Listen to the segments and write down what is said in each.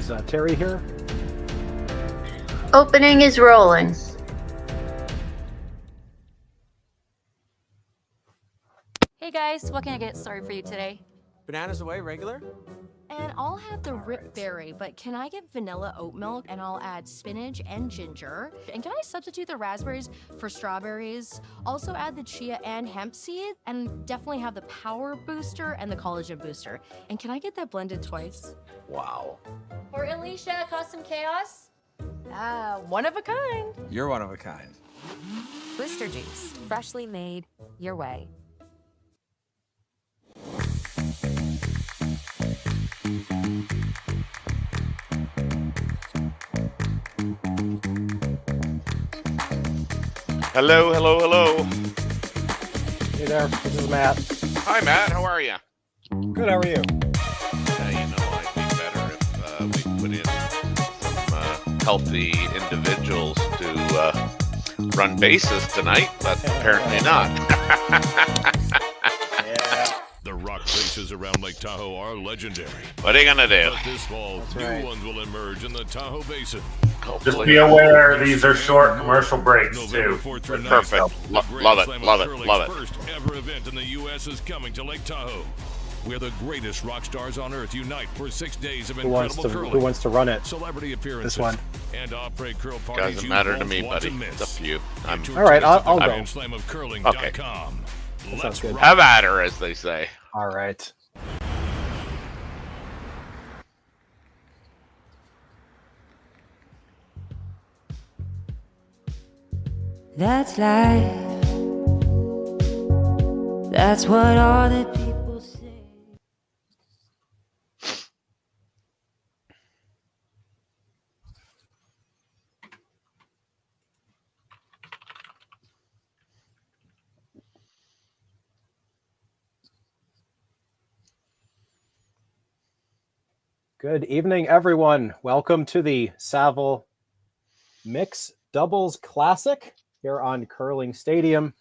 Is Terry here? Opening is rolling. Hey guys, what can I get started for you today? Bananas away, regular? And I'll have the Rip Berry, but can I get vanilla oat milk and I'll add spinach and ginger? And can I substitute the raspberries for strawberries? Also add the chia and hemp seed, and definitely have the power booster and the collagen booster. And can I get that blended twice? Wow. For Alicia, custom chaos? One of a kind. You're one of a kind. Booster juice, freshly made, your way. Hello, hello, hello. Hey there, this is Matt. Hi, Matt. How are you? Good, how are you? I'd be better if we put in some healthy individuals to run bases tonight, but apparently not. The rock faces around Lake Tahoe are legendary. What are you going to do? But this fall, new ones will emerge in the Tahoe Basin. Just be aware these are short commercial breaks, too. Perfect. Love it. First ever event in the U.S. is coming to Lake Tahoe, where the greatest rock stars on earth unite for 6 days of incredible curling. Who wants to run it? Celebrity appearances. This one. And off-break curl parties. Doesn't matter to me, buddy. It's up to you. All right, I'll go. Okay. That sounds good. Have at her, as they say. All right. That's life. That's what all the people say. Good evening, everyone. Welcome to the Saville Mix Doubles Classic here on Curling Stadium.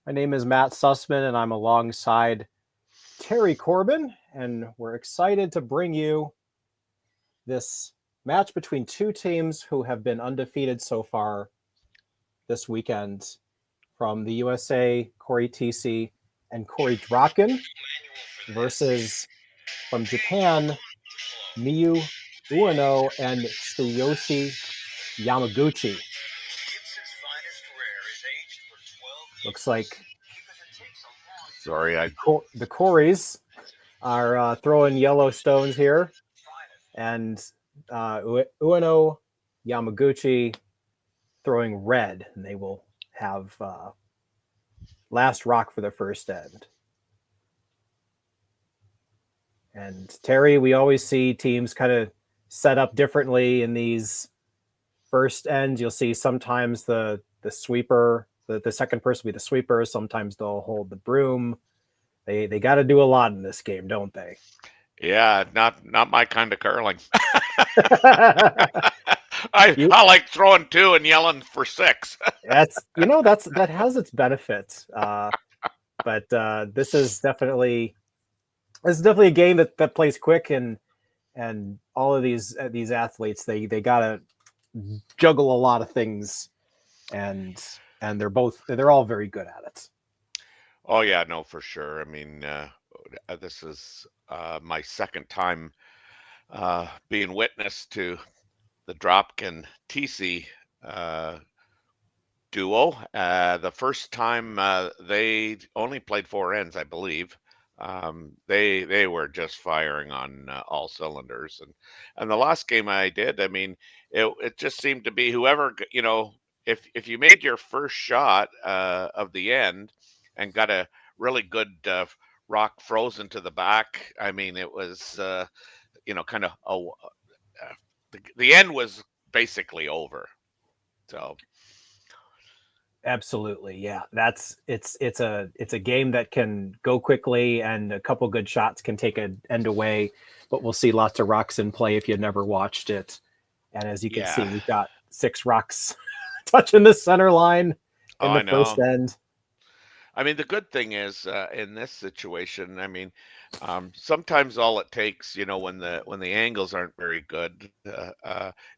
My name is Matt Sussman, and I'm alongside Terry Corbin, and we're excited to bring you this match between two teams who have been undefeated so far this weekend. From the USA, Cory Thiesse and Cory Dropkin versus, from Japan, Miyu, Ueno, and Tsuyoshi Yamaguchi. Looks like the Coreys are throwing yellow stones here, and Ueno, Yamaguchi throwing red, and they will have last rock for the first end. And Terry, we always see teams kind of set up differently in these first ends. You'll see sometimes the sweeper, the second person will be the sweeper. Sometimes they'll hold the broom. They got to do a lot in this game, don't they? Yeah, not my kind of curling. I like throwing two and yelling for six. that has its benefits. But this is definitely a game that plays quick, and all of these athletes they gotta juggle a lot of things, and they're all very good at it. Oh yeah, no, for sure. I mean, this is my second time being witness to the Dropkin Thiesse duo. The first time they only played 4 ends, I believe. They were just firing on all cylinders, and the last game I did, I mean, it just seemed to be whoever, if you made your first shot of the end and got a really good rock frozen to the back, I mean, it was kind of the end was basically over. So absolutely, yeah. It's a game that can go quickly, and a couple good shots can take an end away. But we'll see lots of rocks in play if you've never watched it. And as you can see, we've got 6 rocks touching the center line in the first end. I mean, the good thing is in this situation, I mean, sometimes all it takes, when the angles aren't very good,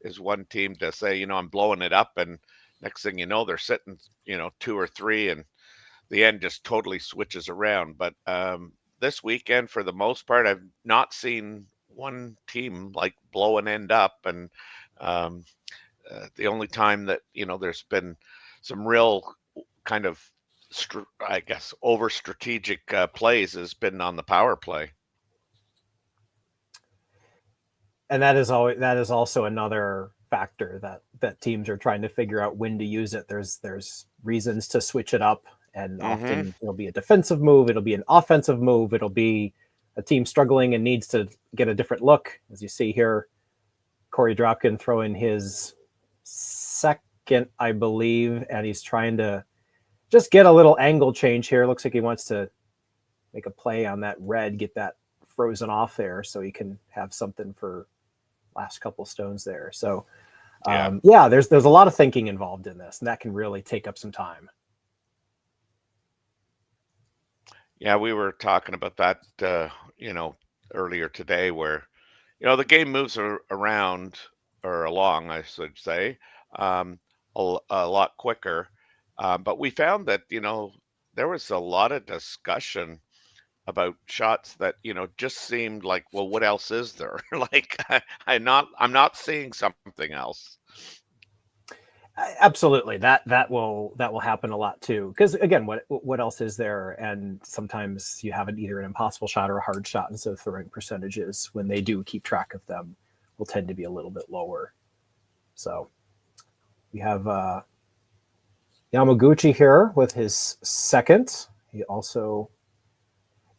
is one team to say, I'm blowing it up, and next thing you know, they're sitting, two or three, and the end just totally switches around. But this weekend, for the most part, I've not seen one team like blow an end up, and um, the only time that there's been some real kind of I guess over strategic plays has been on the power play. And that is also another factor that teams are trying to figure out when to use it. There's reasons to switch it up, and often it'll be a defensive move, it'll be an offensive move, it'll be a team struggling and needs to get a different look. As you see here, Corey Dropkin throwing his second, I believe, and he's trying to just get a little angle change here. Looks like he wants to make a play on that red, get that frozen off there so he can have something for last couple stones there. So there's a lot of thinking involved in this, and that can really take up some time. Yeah, we were talking about that, earlier today, where, the game moves around, or along, I should say, a lot quicker. But we found that, there was a lot of discussion about shots that, just seemed like, well, what else is there? Like, I'm not seeing something else. Absolutely, that will happen a lot too. Because again, what else is there? And sometimes you have either an impossible shot or a hard shot, and so throwing percentages, when they do keep track of them, will tend to be a little bit lower. So we have Yamaguchi here with his second. He also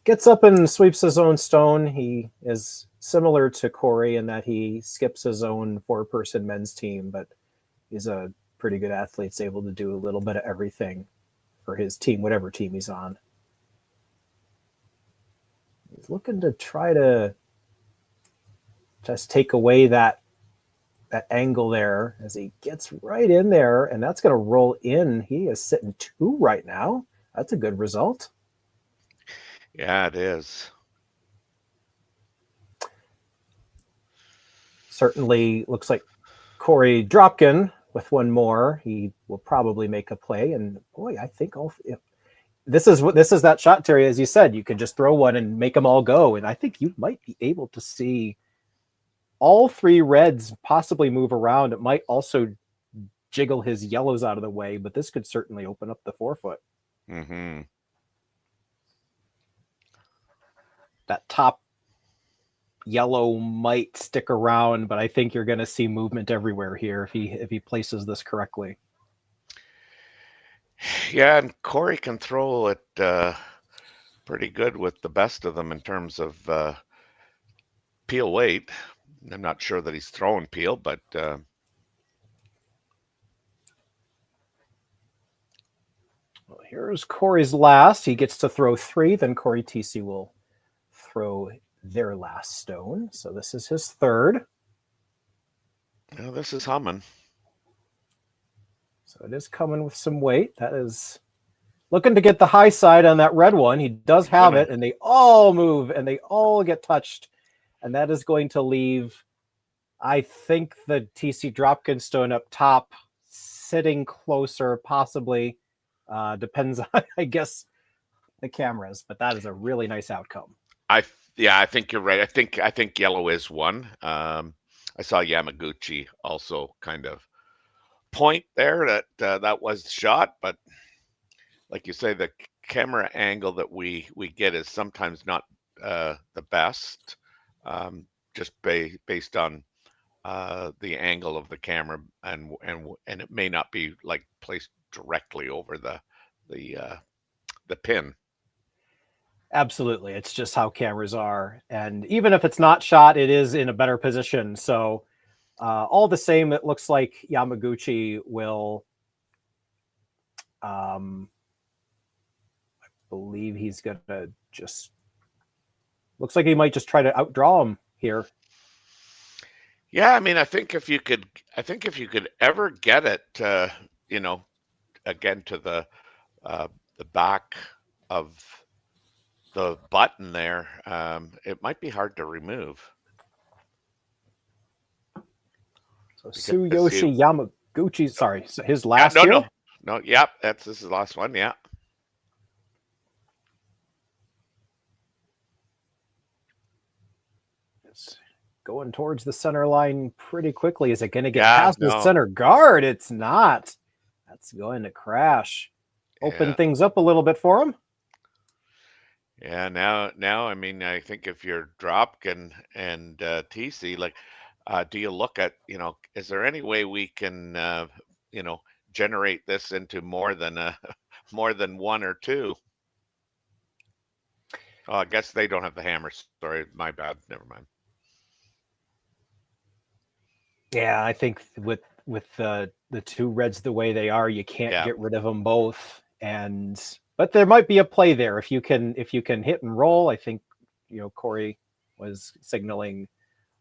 gets up and sweeps his own stone. He is similar to Korey in that he skips his own 4-person men's team, but he's a pretty good athlete. He's able to do a little bit of everything for his team, whatever team he's on. He's looking to try to just take away that angle there as he gets right in there, and that's going to roll in. He is sitting 2 right now. That's a good result. Yeah, it is. Certainly looks like Corey Dropkin with one more. He will probably make a play, and boy, I think this is that shot, Terry. As you said, you could just throw one and make them all go, and I think you might be able to see all 3 reds possibly move around. It might also jiggle his yellows out of the way, but this could certainly open up the 4-foot. Mm-hmm. That top yellow might stick around, but I think you're going to see movement everywhere here if he places this correctly. Yeah, and Corey can throw it pretty good with the best of them in terms of peel weight. I'm not sure that he's throwing peel, but well, here's Corey's last. He gets to throw 3. Then Corey Thiesse will throw their last stone. So this is his third. Yeah, this is humming. So it is coming with some weight. That is looking to get the high side on that red one. He does have it, and they all move, and they all get touched. And that is going to leave, I think, the TC Dropkin stone up top, sitting closer, possibly. Depends on, I guess, the cameras. But that is a really nice outcome. I think you're right. I think yellow is one. I saw Yamaguchi also kind of point there that was the shot, but like you say, the camera angle that we get is sometimes not the best, just based on the angle of the camera, and it may not be like placed directly over the pin. Absolutely. It's just how cameras are. And even if it's not shot, it is in a better position. So all the same, it looks like Yamaguchi will, I believe he's going to looks like he might just try to outdraw him here. Yeah, I mean, I think if you could ever get it, again to the the back of the button there, it might be hard to remove. So Tsuyoshi Yamaguchi, sorry, so his Yeah, last no, here. no, yep, this is the last one, yeah. It's going towards the center line pretty quickly. Is it going to get Yeah, past the no. center guard? It's not. That's going to crash. Open Yeah. things up a little bit for him. Yeah, now, I mean, I think if you're Dropkin and Thiesse, like, do you look at, is there any way we can, generate this into more than more than one or two? Oh, I guess they don't have the hammer. Sorry, my bad. Never mind. Yeah, I think with the two reds the way they are, you can't get rid of them both. But there might be a play there if you can hit and roll. I think Corey was signaling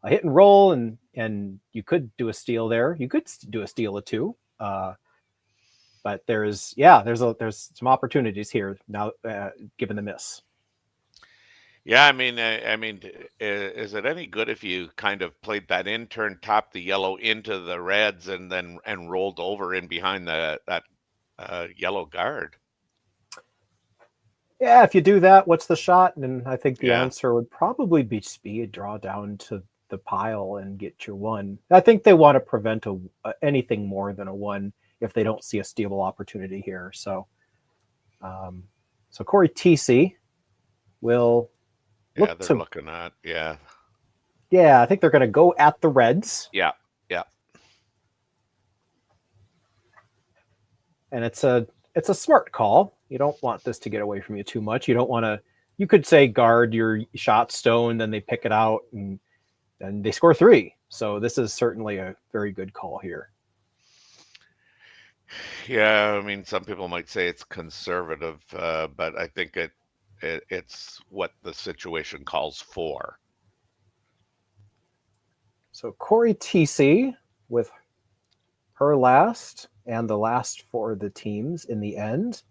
a hit and roll, and you could do a steal there. You could do a steal of two. But there's some opportunities here now, given the miss. Yeah, I mean, is it any good if you kind of played that in turn, tapped the yellow into the reds, and then rolled over in behind that yellow guard? Yeah, if you do that, what's the shot? And I think the answer would probably be speed, draw down to the pile and get your one. I think they want to prevent anything more than a one if they don't see a stealable opportunity here. So, Cory Thiesse will. Yeah, they're looking at Yeah, I think they're going to go at the reds. Yeah. And it's a smart call. You don't want this to get away from you too much. You don't want to. You could say guard your shot stone, then they pick it out, and then they score three. So this is certainly a very good call here. Yeah, I mean, some people might say it's conservative, but I think it's what the situation calls for. So Cory Thiesse with her last and the last for the teams in the end,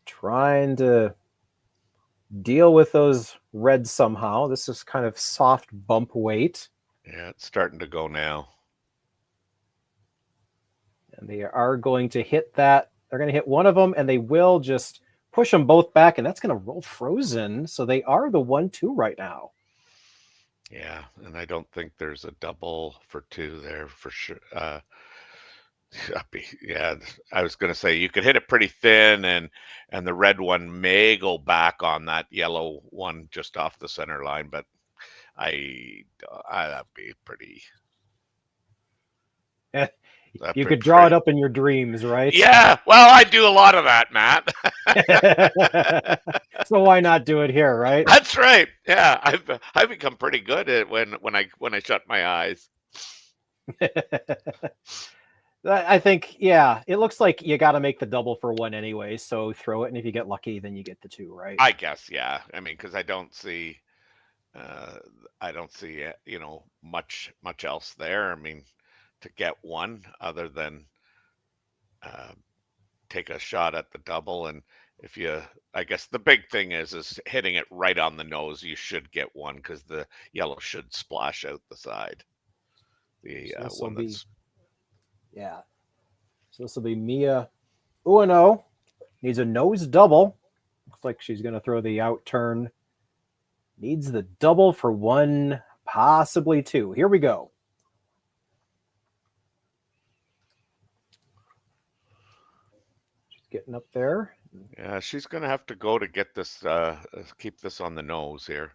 trying to deal with those reds somehow. This is kind of soft bump weight. Yeah, it's starting to go now. And they are going to hit that. They're going to hit one of them, and they will just push them both back, and that's going to roll frozen. So they are the 1-2 right now. Yeah, and I don't think there's a double for two there for sure. Yeah, I was going to say you could hit it pretty thin, and the red one may go back on that yellow one just off the center line, but that'd be pretty. You could draw it up in your dreams, right? Yeah, well, I do a lot of that, Matt. So why not do it here, right? That's right. Yeah, I've become pretty good at when I shut my eyes. I think, yeah, it looks like you got to make the double for one anyway. So throw it, and if you get lucky, then you get the two, right? I guess, yeah. I mean, because I don't see much else there. I mean, to get one other than take a shot at the double, and I guess the big thing is hitting it right on the nose. You should get one because the yellow should splash out the side. So this will be Mia Ueno. Needs a nose double. Looks like she's going to throw the out turn. Needs the double for one, possibly two. Here we go. She's getting up there. Yeah, she's going to have to go to get this, keep this on the nose here.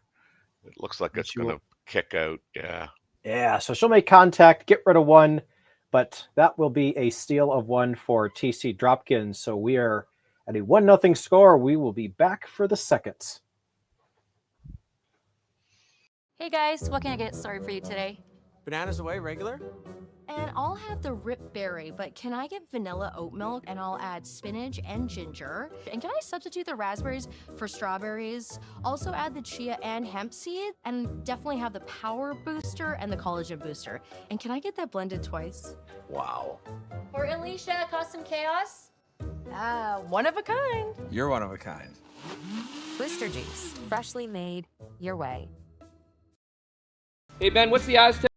It looks like it's going to kick out. Yeah. Yeah, so she'll make contact, get rid of one, but that will be a steal of one for TC Dropkin. So we are at a 1-0 score. We will be back for the second. Hey guys, what can I get started for you today? Bananas away, regular? And I'll have the rip berry, but can I get vanilla oat milk, and I'll add spinach and ginger? And can I substitute the raspberries for strawberries? Also add the chia and hemp seed, and definitely have the power booster and the collagen booster. And can I get that blended twice? Wow. For Alicia, custom chaos? One of a kind. You're one of a kind. Blister juice, freshly made your way. Hey Ben, what's the Aztec?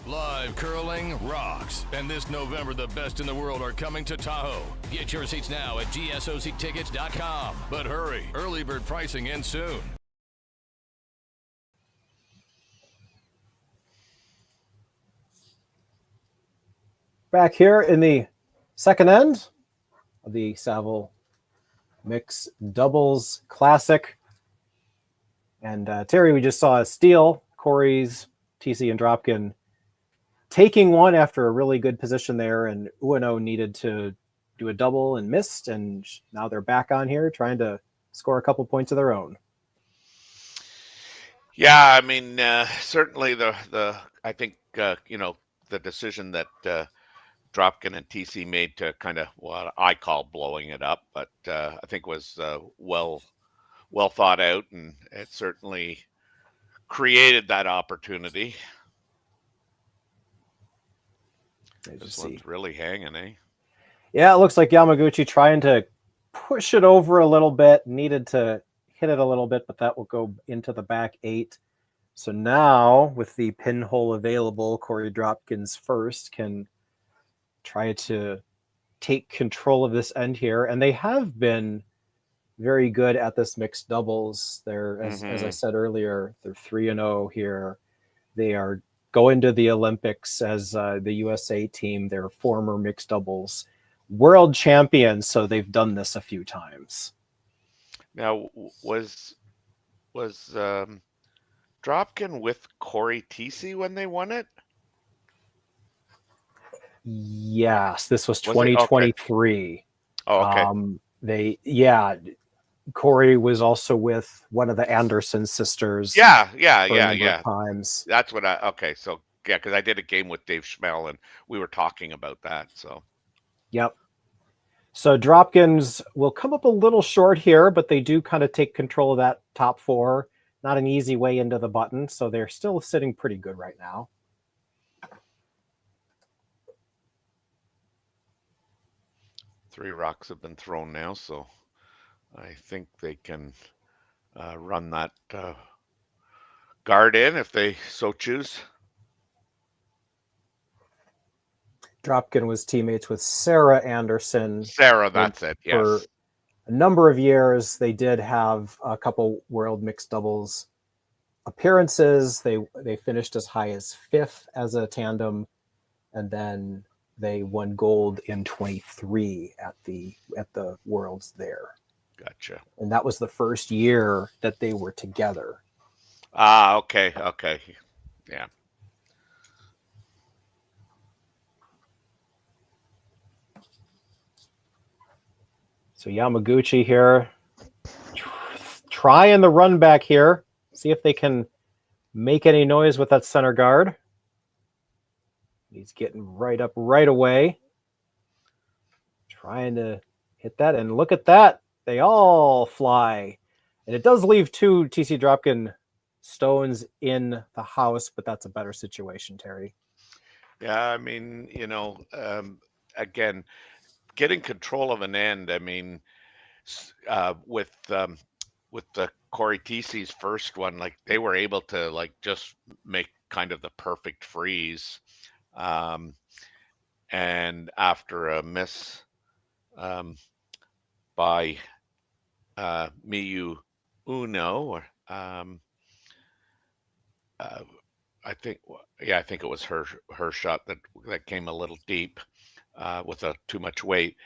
Live curling rocks. And this November, the best in the world are coming to Tahoe. Get your seats now at gsoctickets.com. But hurry, early bird pricing ends soon. Back here in the second end of the Saville Mix Doubles Classic. And Terry, we just saw a steal. Corey's, Thiesse, and Dropkin taking one after a really good position there, and Ueno needed to do a double and missed, and now they're back on here trying to score a couple points of their own. Yeah, I mean, certainly I think the decision that Dropkin and TC made to kind of what I call blowing it up, but I think was well thought out, and it certainly created that opportunity. This one's really hanging, eh? Yeah, it looks like Yamaguchi trying to push it over a little bit, needed to hit it a little bit, but that will go into the back 8. So now, with the pinhole available, Cory Dropkin's first can try to take control of this end here. And they have been very good at this mixed doubles. They're, as I said earlier, they're 3-0 here. They are going to the Olympics as the USA team. They're former mixed doubles world champions, so they've done this a few times. Now, was Dropkin with Cory Thiesse when they won it? Yes, this was 2023. Okay. Cory was also with one of the Anderson sisters. Yeah. Times. That's what so yeah, because I did a game with Dave Schmel and we were talking about that. So. Yep. So Dropkins will come up a little short here, but they do kind of take control of that top 4. Not an easy way into the button, so they're still sitting pretty good right now. Three rocks have been thrown now, so I think they can run that guard in if they so choose. Dropkin was teammates with Sarah Anderson. Sarah, that's it, yes. For a number of years, they did have a couple world mixed doubles appearances. They finished as high as 5th as a tandem, and then they won gold in 23 at the Worlds there. Gotcha. And that was the first year that they were together. Okay. Yeah. So Yamaguchi here, trying the run back here. See if they can make any noise with that center guard. He's getting right up right away. Trying to hit that, and look at that. They all fly. And it does leave 2 TC Dropkin stones in the house, but that's a better situation, Terry. Yeah, I mean, again, getting control of an end. I mean, with the Cory Thiesse's first one, like they were able to just make kind of the perfect freeze, and after a miss by Miyu Ueno, I think it was her shot that came a little deep with too much weight.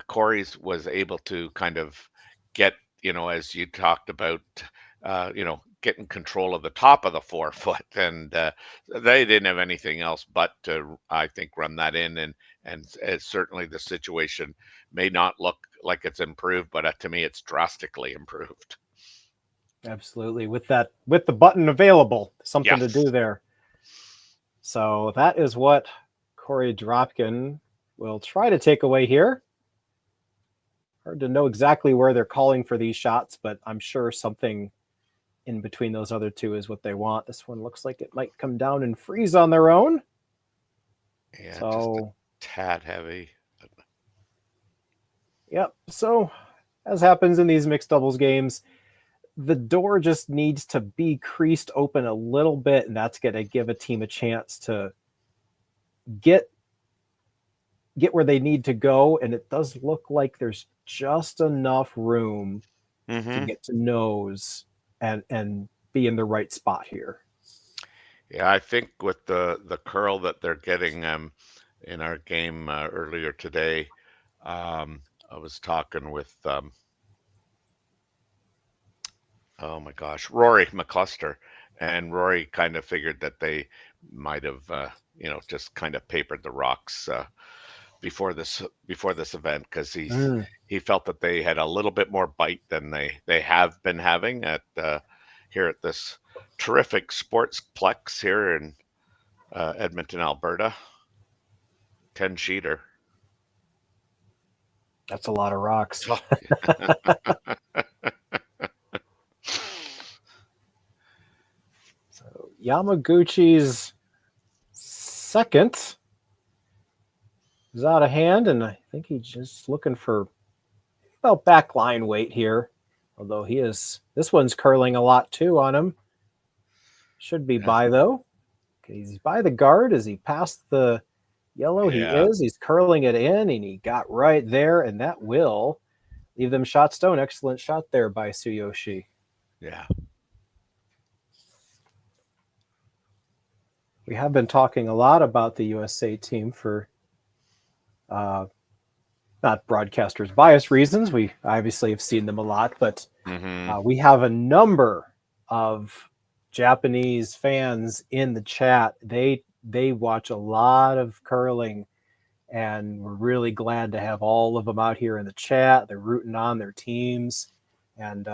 Corey's was able to kind of get, as you talked about, getting control of the top of the 4 foot, and they didn't have anything else but to, I think, run that in, and certainly the situation may not look like it's improved, but to me, it's drastically improved. Absolutely, with the button available, something to Yes. do there. So that is what Corey Dropkin will try to take away here. Hard to know exactly where they're calling for these shots, but I'm sure something in between those other two is what they want. This one looks like it might come down and freeze on their own. Yeah, So, just a tad heavy. Yep. So, as happens in these mixed doubles games, the door just needs to be creased open a little bit, and that's going to give a team a chance to get where they need to go. And it does look like there's just enough room to get to nose and be in the right spot here. Yeah, I think with the curl that they're getting in our game earlier today, I was talking with oh my gosh, Rory McCluster, and Rory kind of figured that they might have just kind of papered the rocks before this event, because he felt that they had a little bit more bite than they have been having at here at this terrific sportsplex here in Edmonton, Alberta. 10-sheeter. That's a lot of rocks. So Yamaguchi's second is out of hand, and I think he's just looking for about backline weight here. Although this one's curling a lot too on him. Should be by though. Okay, he's by the guard. Is he past the yellow? Yeah. He is. He's curling it in, and he got right there, and that will leave them shot stone. Excellent shot there by Tsuyoshi. Yeah. We have been talking a lot about the USA team for not broadcasters' bias reasons. We obviously have seen them a lot, but we have a number of Japanese fans in the chat. They watch a lot of curling, and we're really glad to have all of them out here in the chat. They're rooting on their teams, and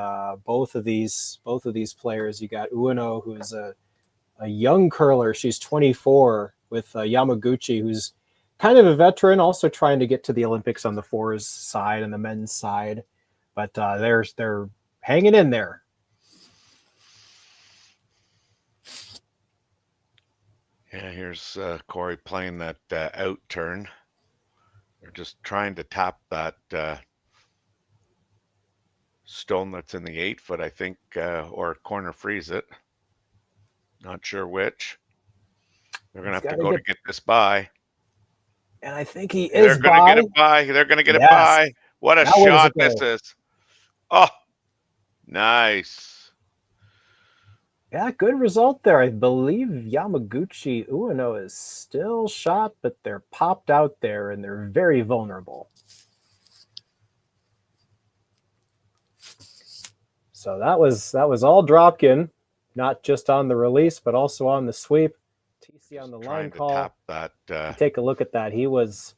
both of these players. You got Ueno, who's a young curler. She's 24, with Yamaguchi, who's kind of a veteran, also trying to get to the Olympics on the fours side and the men's side, but they're hanging in there. Yeah, here's Corey playing that out turn. They're just trying to tap that stone that's in the 8-foot, I think, or corner freeze it. Not sure which. They're going to have to go to get this by. And I think he They're is going to get it by. They're going to get it by. What a shot this is. Oh, nice. Yeah, good result there. I believe Yamaguchi Ueno is still shot, but they're popped out there, and they're very vulnerable. So that was all Dropkin, not just on the release, but also on the sweep. Thiesse on the line call. Take a look at that. He was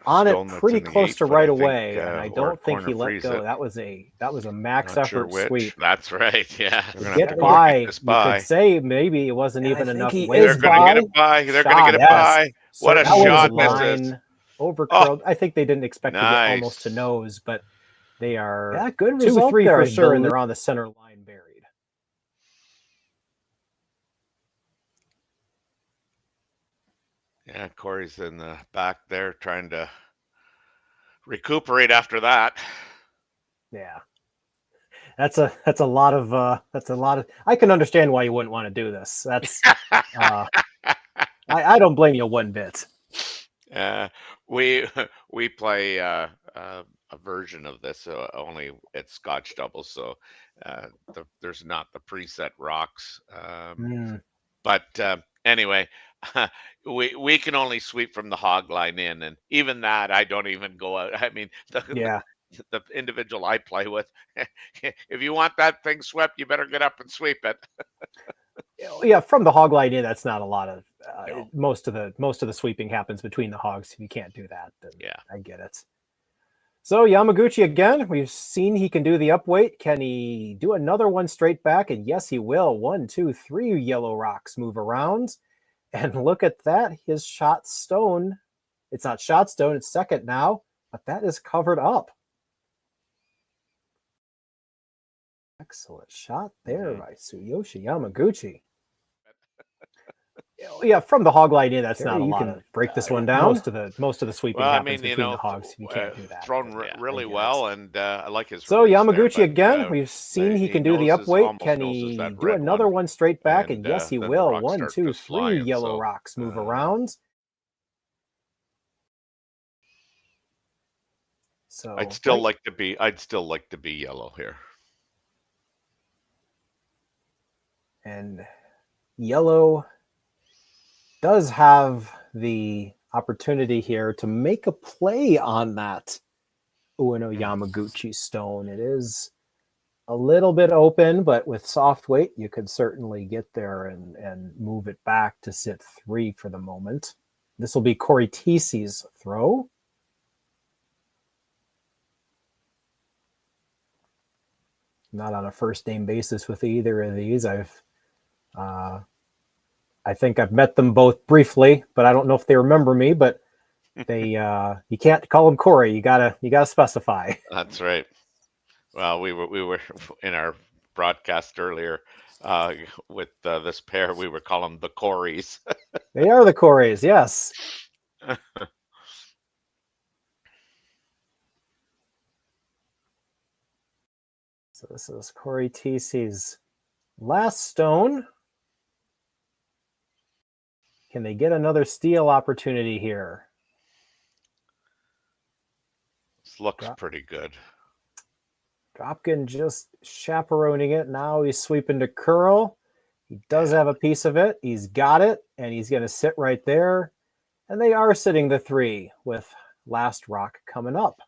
on it pretty close to right away, and I don't think he let go. That was a max effort sweep. That's right. Yeah. Get by. You could say maybe it wasn't even enough weight. They're going to get it by. They're going to get it by. What a shot this is. Over curled. I think they didn't expect to get almost to nose, but they are good 2-3 for sure, and they're on the center line buried. Yeah, Corey's in the back there trying to recuperate after that. Yeah. That's a lot of I can understand why you wouldn't want to do this. That's I don't blame you one bit. We play a version of this, only it's Scotch doubles, so there's not the preset rocks. But Anyway, we can only sweep from the hog line in, and even that I don't even go out. I mean, Yeah. the individual I play with, if you want that thing swept, you better get up and sweep it. Yeah, from the hog line in, that's not a lot of. No. Most of the sweeping happens between the hogs. If you can't do that, then Yeah. I get it. So Yamaguchi again. We've seen he can do the up weight. Can he do another one straight back? And yes, he will. 1, 2, 3 yellow rocks move around. And look at that. His shot stone. It's not shot stone. It's second now. But that is covered up. Excellent shot there by Tsuyoshi Yamaguchi. Yeah, from the hog line in, that's not a lot. You can break this one down. Most of the sweeping happens between the hogs. You can't do that. Thrown really well, and I like his. So release Yamaguchi there, but, again. We've seen he can do the up weight. Can he do another one straight back? And yes, he then the will. rocks 1, start 2, to 3 fly, yellow so, rocks move around. So I'd still like to be yellow here. And yellow does have the opportunity here to make a play on that Ueno Yamaguchi stone. It is a little bit open, but with soft weight, you could certainly get there and move it back to sit 3 for the moment. This will be Corey Thiesse's throw. Not on a first name basis with either of these. I think I've met them both briefly, but I don't know if they remember me. But they, you can't call them Corey. You gotta specify. That's right. Well, we were in our broadcast earlier with this pair. We were calling them the Coreys. They are the Coreys, yes. So this is Corey Thiesse's last stone. Can they get another steal opportunity here? This looks pretty good. Dropkin just chaperoning it. Now he's sweeping to curl. He does have a piece of it. He's got it, and he's going to sit right there. And they are sitting the 3 with last rock coming up.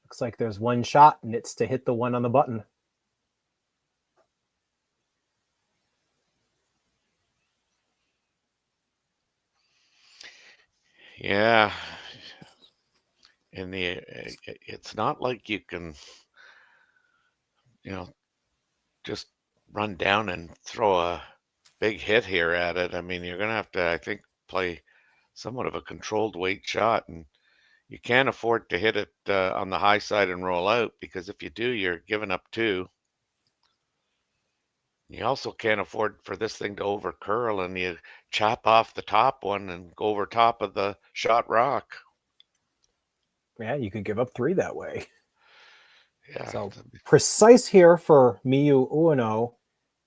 Looks like there's one shot, and it's to hit the one on the button. Yeah. It's not like you can, just run down and throw a big hit here at it. I mean, you're going to have to, I think, play somewhat of a controlled weight shot, and you can't afford to hit it on the high side and roll out, because if you do, you're giving up 2. You also can't afford for this thing to over curl and you chop off the top one and go over top of the shot rock. Yeah, you could give up 3 that way. Yeah. So precise here for Miyu Ueno.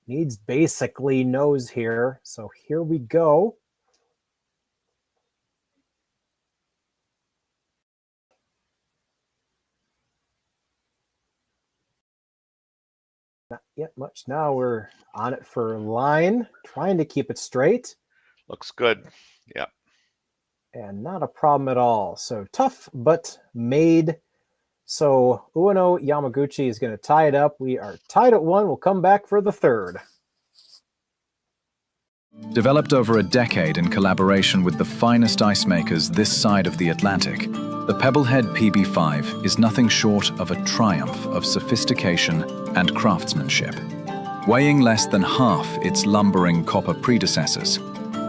Needs basically nose here. So here we go. Not yet much now. We're on it for line, trying to keep it straight. Looks good. Yeah. And not a problem at all. So tough, but made. So Ueno Yamaguchi is going to tie it up. We are tied at 1. We'll come back for the 3rd. Developed over a decade in collaboration with the finest ice makers this side of the Atlantic, the Pebblehead PB5 is nothing short of a triumph of sophistication and craftsmanship. Weighing less than half its lumbering copper predecessors,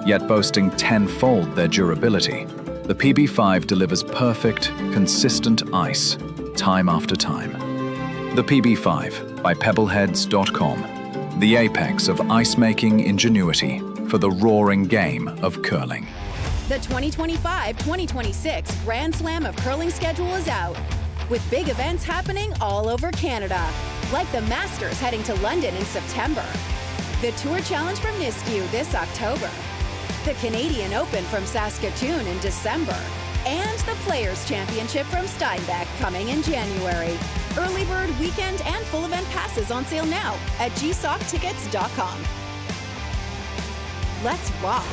yet boasting 10-fold their durability, the PB5 delivers perfect, consistent ice, time after time. The PB5 by Pebbleheads.com, the apex of ice-making ingenuity for the roaring game of curling. The 2025-2026 Grand Slam of Curling schedule is out, with big events happening all over Canada, like the Masters heading to London in September, the Tour Challenge from Nisku this October, the Canadian Open from Saskatoon in December, And the Players' Championship from Steinbeck coming in January. Early bird weekend and full event passes on sale now at gsoctickets.com. Let's rock!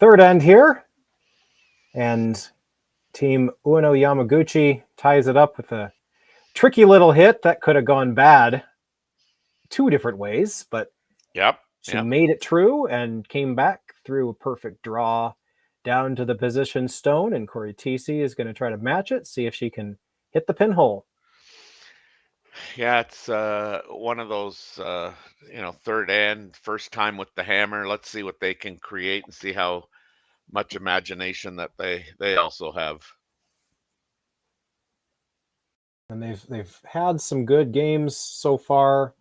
Third end here, and team Ueno Yamaguchi ties it up with a tricky little hit that could have gone bad 2 different ways, but she made it true and came back through a perfect draw down to the position stone, and Cory Thiesse is going to try to match it, see if she can hit the pinhole. Yeah, it's one of those, third end, first time with the hammer. Let's see what they can create and see how much imagination that they also have. And they've had some good games so far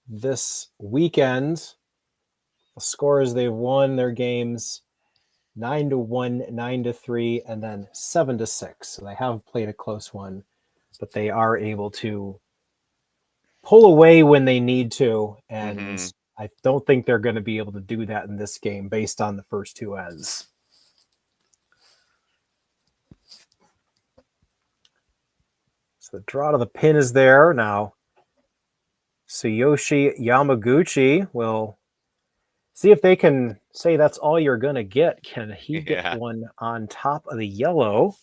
this weekend. The scores they've won their games 9-1, 9-3, and then 7-6. So they have played a close one, but they are able to pull away when they need to, and I don't think they're going to be able to do that in this game based on the first 2 ends. So the draw to the pin is there. Now Tsuyoshi Yamaguchi will see if they can say that's all you're going to get. Can he get one on top of the yellow?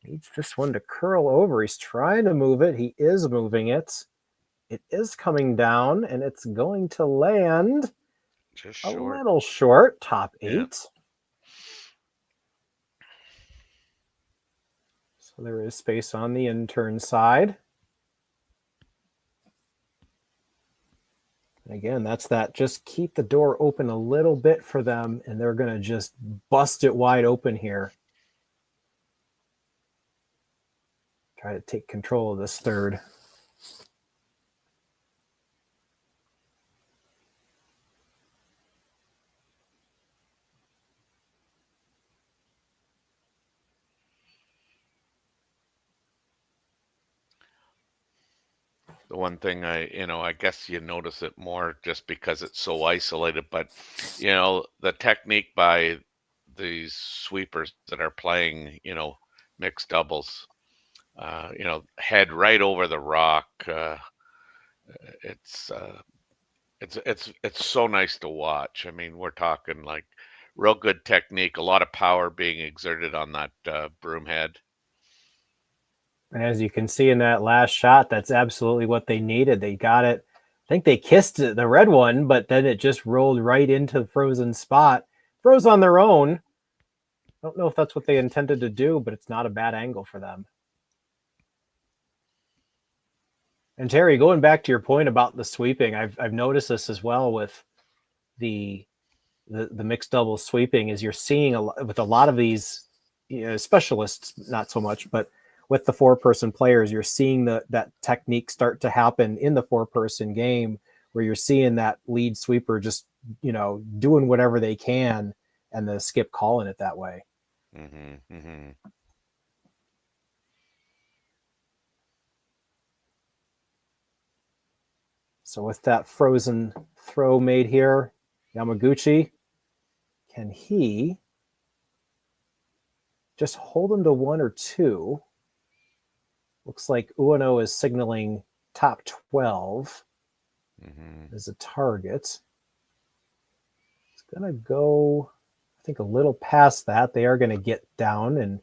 Needs this one to curl over. He's trying to move it. He is moving it. It is coming down, and it's going to land just a little short. Top 8. So there is space on the intern side. And again, that's that. Just keep the door open a little bit for them, and they're going to just bust it wide open here. Try to take control of this third. The one thing I guess you notice it more just because it's so isolated, but the technique by these sweepers that are playing, mixed doubles, head right over the rock. It's so nice to watch. I mean, we're talking like real good technique, a lot of power being exerted on that broom head. And as you can see in that last shot, that's absolutely what they needed. They got it. I think they kissed the red one, but then it just rolled right into the frozen spot. Froze on their own. I don't know if that's what they intended to do, but it's not a bad angle for them. And Terry, going back to your point about the sweeping, I've noticed this as well with the mixed doubles sweeping. Is you're seeing with a lot of these specialists, not so much, but with the 4-person players, you're seeing that technique start to happen in the 4-person game, where you're seeing that lead sweeper just doing whatever they can, and the skip calling it that way. So with that frozen throw made here, Yamaguchi, can he just hold him to 1 or 2? Looks like Ueno is signaling top 12 as a target. It's going to go, I think, a little past that. They are going to get down and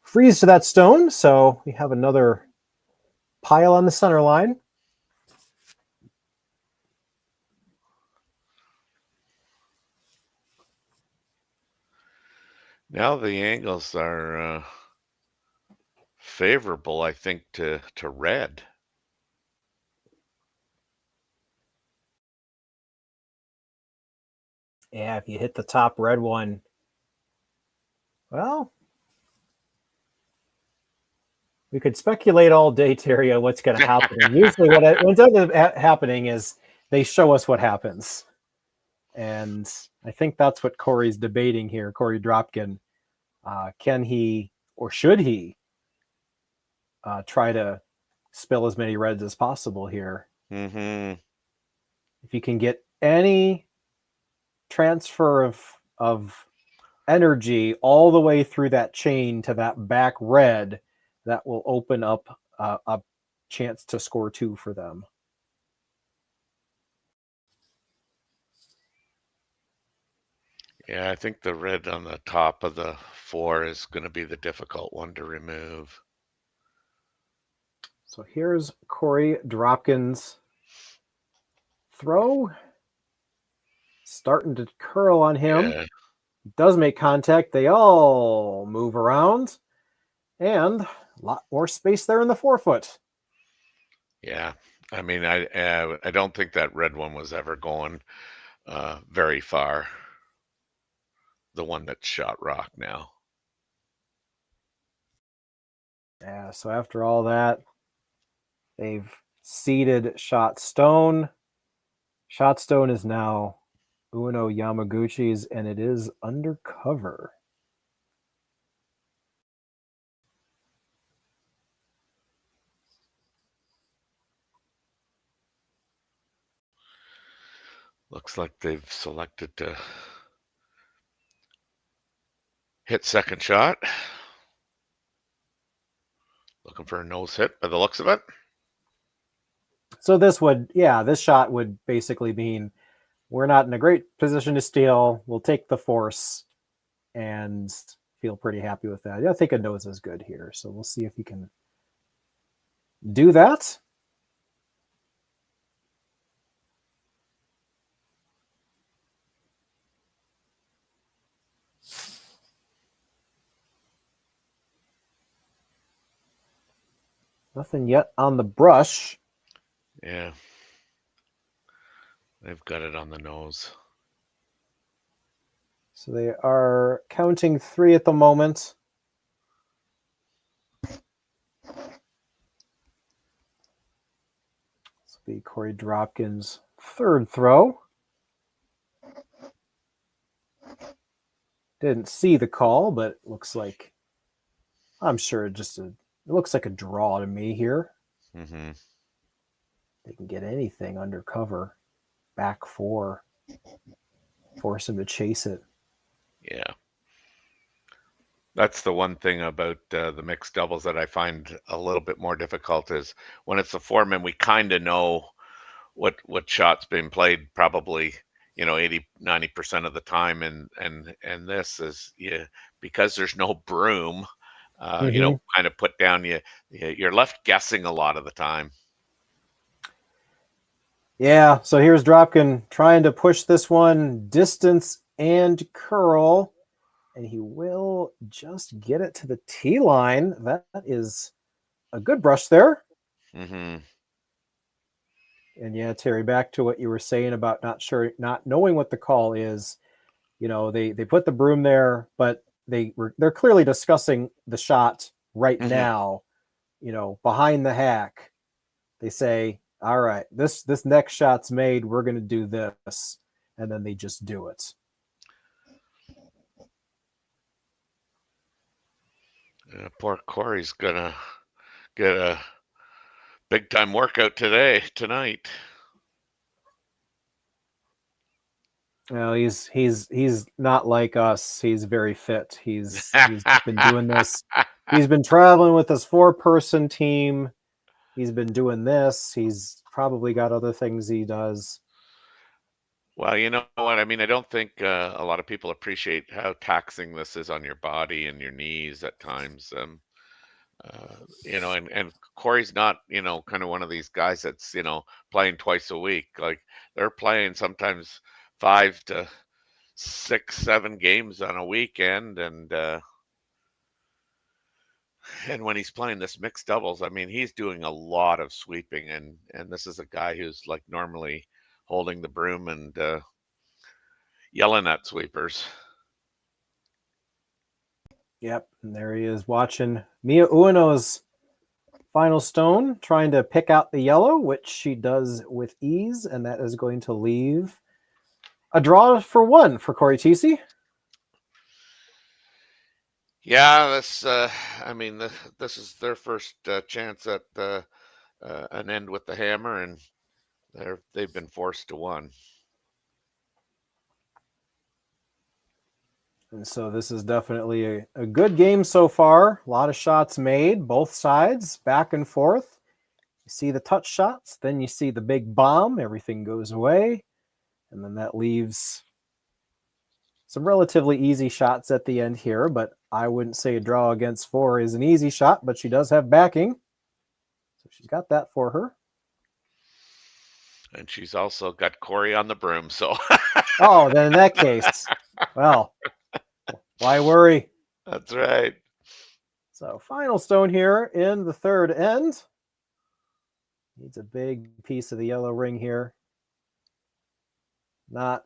freeze to that stone. So we have another pile on the center line. Now the angles are favorable, I think, to red. Yeah, if you hit the top red one, well, we could speculate all day, Terry, on what's going to happen. And usually what ends up happening is they show us what happens. And I think that's what Corey's debating here, Cory Dropkin. Can he or should he try to spill as many reds as possible here? Mm-hmm. If you can get any transfer of energy all the way through that chain to that back red, that will open up a chance to score 2 for them. Yeah, I think the red on the top of the 4 is going to be the difficult one to remove. So here's Cory Dropkin's throw. Starting to curl on him. Yeah. Does make contact. They all move around. And a lot more space there in the 4-foot. Yeah. I mean, I don't think that red one was ever going very far. The one that shot rock now. Yeah, so after all that, they've seeded shot stone. Shot stone is now Ueno Yamaguchi's, and it is undercover. Looks like they've selected to hit second shot. Looking for a nose hit by the looks of it. So this shot would basically mean we're not in a great position to steal. We'll take the force and feel pretty happy with that. I think a nose is good here. So we'll see if he can do that. Nothing yet on the brush. Yeah. They've got it on the nose. So they are counting 3 at the moment. This will be Cory Dropkin's third throw. Didn't see the call, but it looks like, I'm sure it looks like a draw to me here. Mm-hmm. They can get anything under cover. Back 4. Force him to chase it. Yeah. That's the one thing about the mixed doubles that I find a little bit more difficult is when it's the 4-man, we kind of know what shot's been played probably, 80-90% of the time. And this is, because there's no broom, kind of put down, you're left guessing a lot of the time. Yeah, so here's Dropkin trying to push this one distance and curl, and he will just get it to the tee line. That is a good brush there. Mm-hmm. And yeah, Terry, back to what you were saying about not knowing what the call is. They put the broom there, but they're clearly discussing the shot right now. Behind the hack, they say, all right, this next shot's made. We're going to do this. And then they just do it. Poor Corey's going to get a big-time workout tonight. Well, he's not like us. He's very fit. He's been doing this. He's been traveling with this 4-person team. He's been doing this. He's probably got other things he does. Well, you know what? I mean, I don't think a lot of people appreciate how taxing this is on your body and your knees at times. And Corey's not, kind of one of these guys that's, playing twice a week. Like they're playing sometimes 5 to 6, 7 games on a weekend. And when he's playing this mixed doubles, I mean, he's doing a lot of sweeping, and this is a guy who's like normally holding the broom, and yelling at sweepers. Yep, and there he is watching Miyu Ueno's final stone, trying to pick out the yellow, which she does with ease, and that is going to leave a draw for 1 for Cory Thiesse. Yeah, this. I mean, this is their first chance at an end with the hammer, and they've been forced to 1. And so this is definitely a good game so far. A lot of shots made, both sides, back and forth. You see the touch shots, then you see the big bomb. Everything goes away. And then that leaves some relatively easy shots at the end here. But I wouldn't say a draw against 4 is an easy shot, but she does have backing. So she's got that for her. And she's also got Korey on the broom, so. Oh, then in that case, well, why worry? That's right. So final stone here in the third end. Needs a big piece of the yellow ring here. Not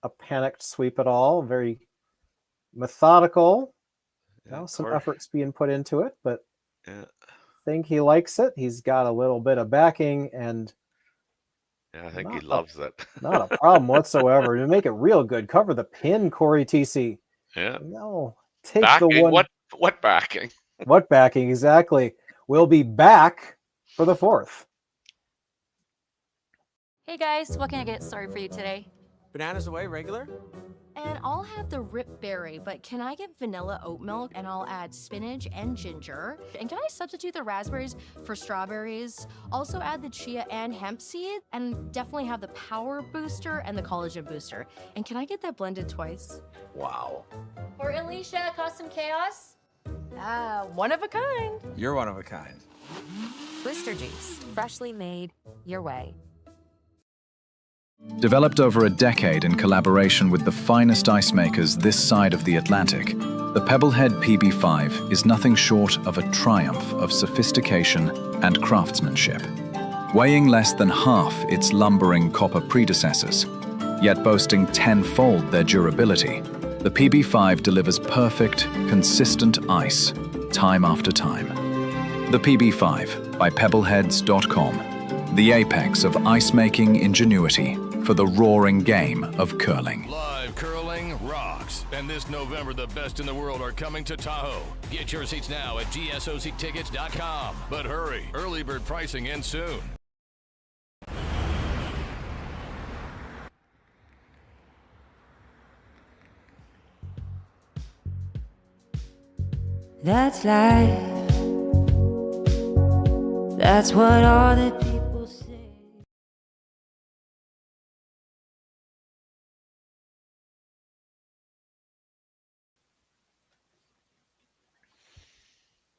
a panicked sweep at all. Very methodical. Yeah, Now some Korey. effort's being put into it, but Yeah. I think he likes it. He's got a little bit of backing, and Yeah, I think he loves it. not a problem whatsoever. To make it real good, cover the pin, Cory Thiesse. Yeah. No, take Backing? the one. What backing? What backing exactly? We'll be back for the 4th. Hey guys, what can I get started for you today? Bananas away, regular? And I'll have the rip berry, but can I get vanilla oat milk and I'll add spinach and ginger? And can I substitute the raspberries for strawberries? Also add the chia and hemp seed, and definitely have the power booster and the collagen booster. And can I get that blended twice? Wow. For Alicia, custom chaos? One of a kind. You're one of a kind. Booster juice, freshly made your way. Developed over a decade in collaboration with the finest ice makers this side of the Atlantic, the Pebblehead PB5 is nothing short of a triumph of sophistication and craftsmanship. Weighing less than half its lumbering copper predecessors, yet boasting tenfold their durability, the PB5 delivers perfect, consistent ice, time after time. The PB5 by Pebbleheads.com, the apex of ice-making ingenuity for the roaring game of curling. Live curling rocks. And this November, the best in the world are coming to Tahoe. Get your seats now at GSOCtickets.com. But hurry, early bird pricing ends soon. That's life. That's what all the people say.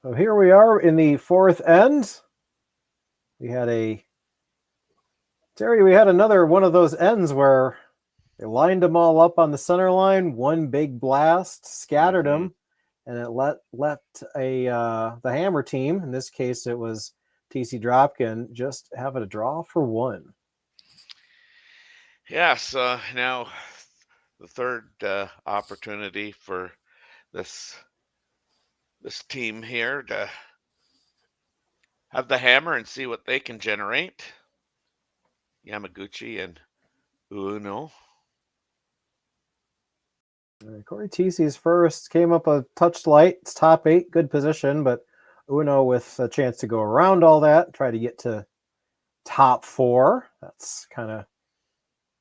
So here we are in the 4th end. We had another one of those ends where they lined them all up on the center line, one big blast, scattered them, and it let the hammer team, in this case it was Thiesse Dropkin, just have it a draw for 1. Yes, now the third opportunity for this team here to have the hammer and see what they can generate. Yamaguchi and Ueno. Cory Thiesse's first came up a touch light. It's top 8, good position, but Ueno with a chance to go around all that, try to get to top 4. That's kind of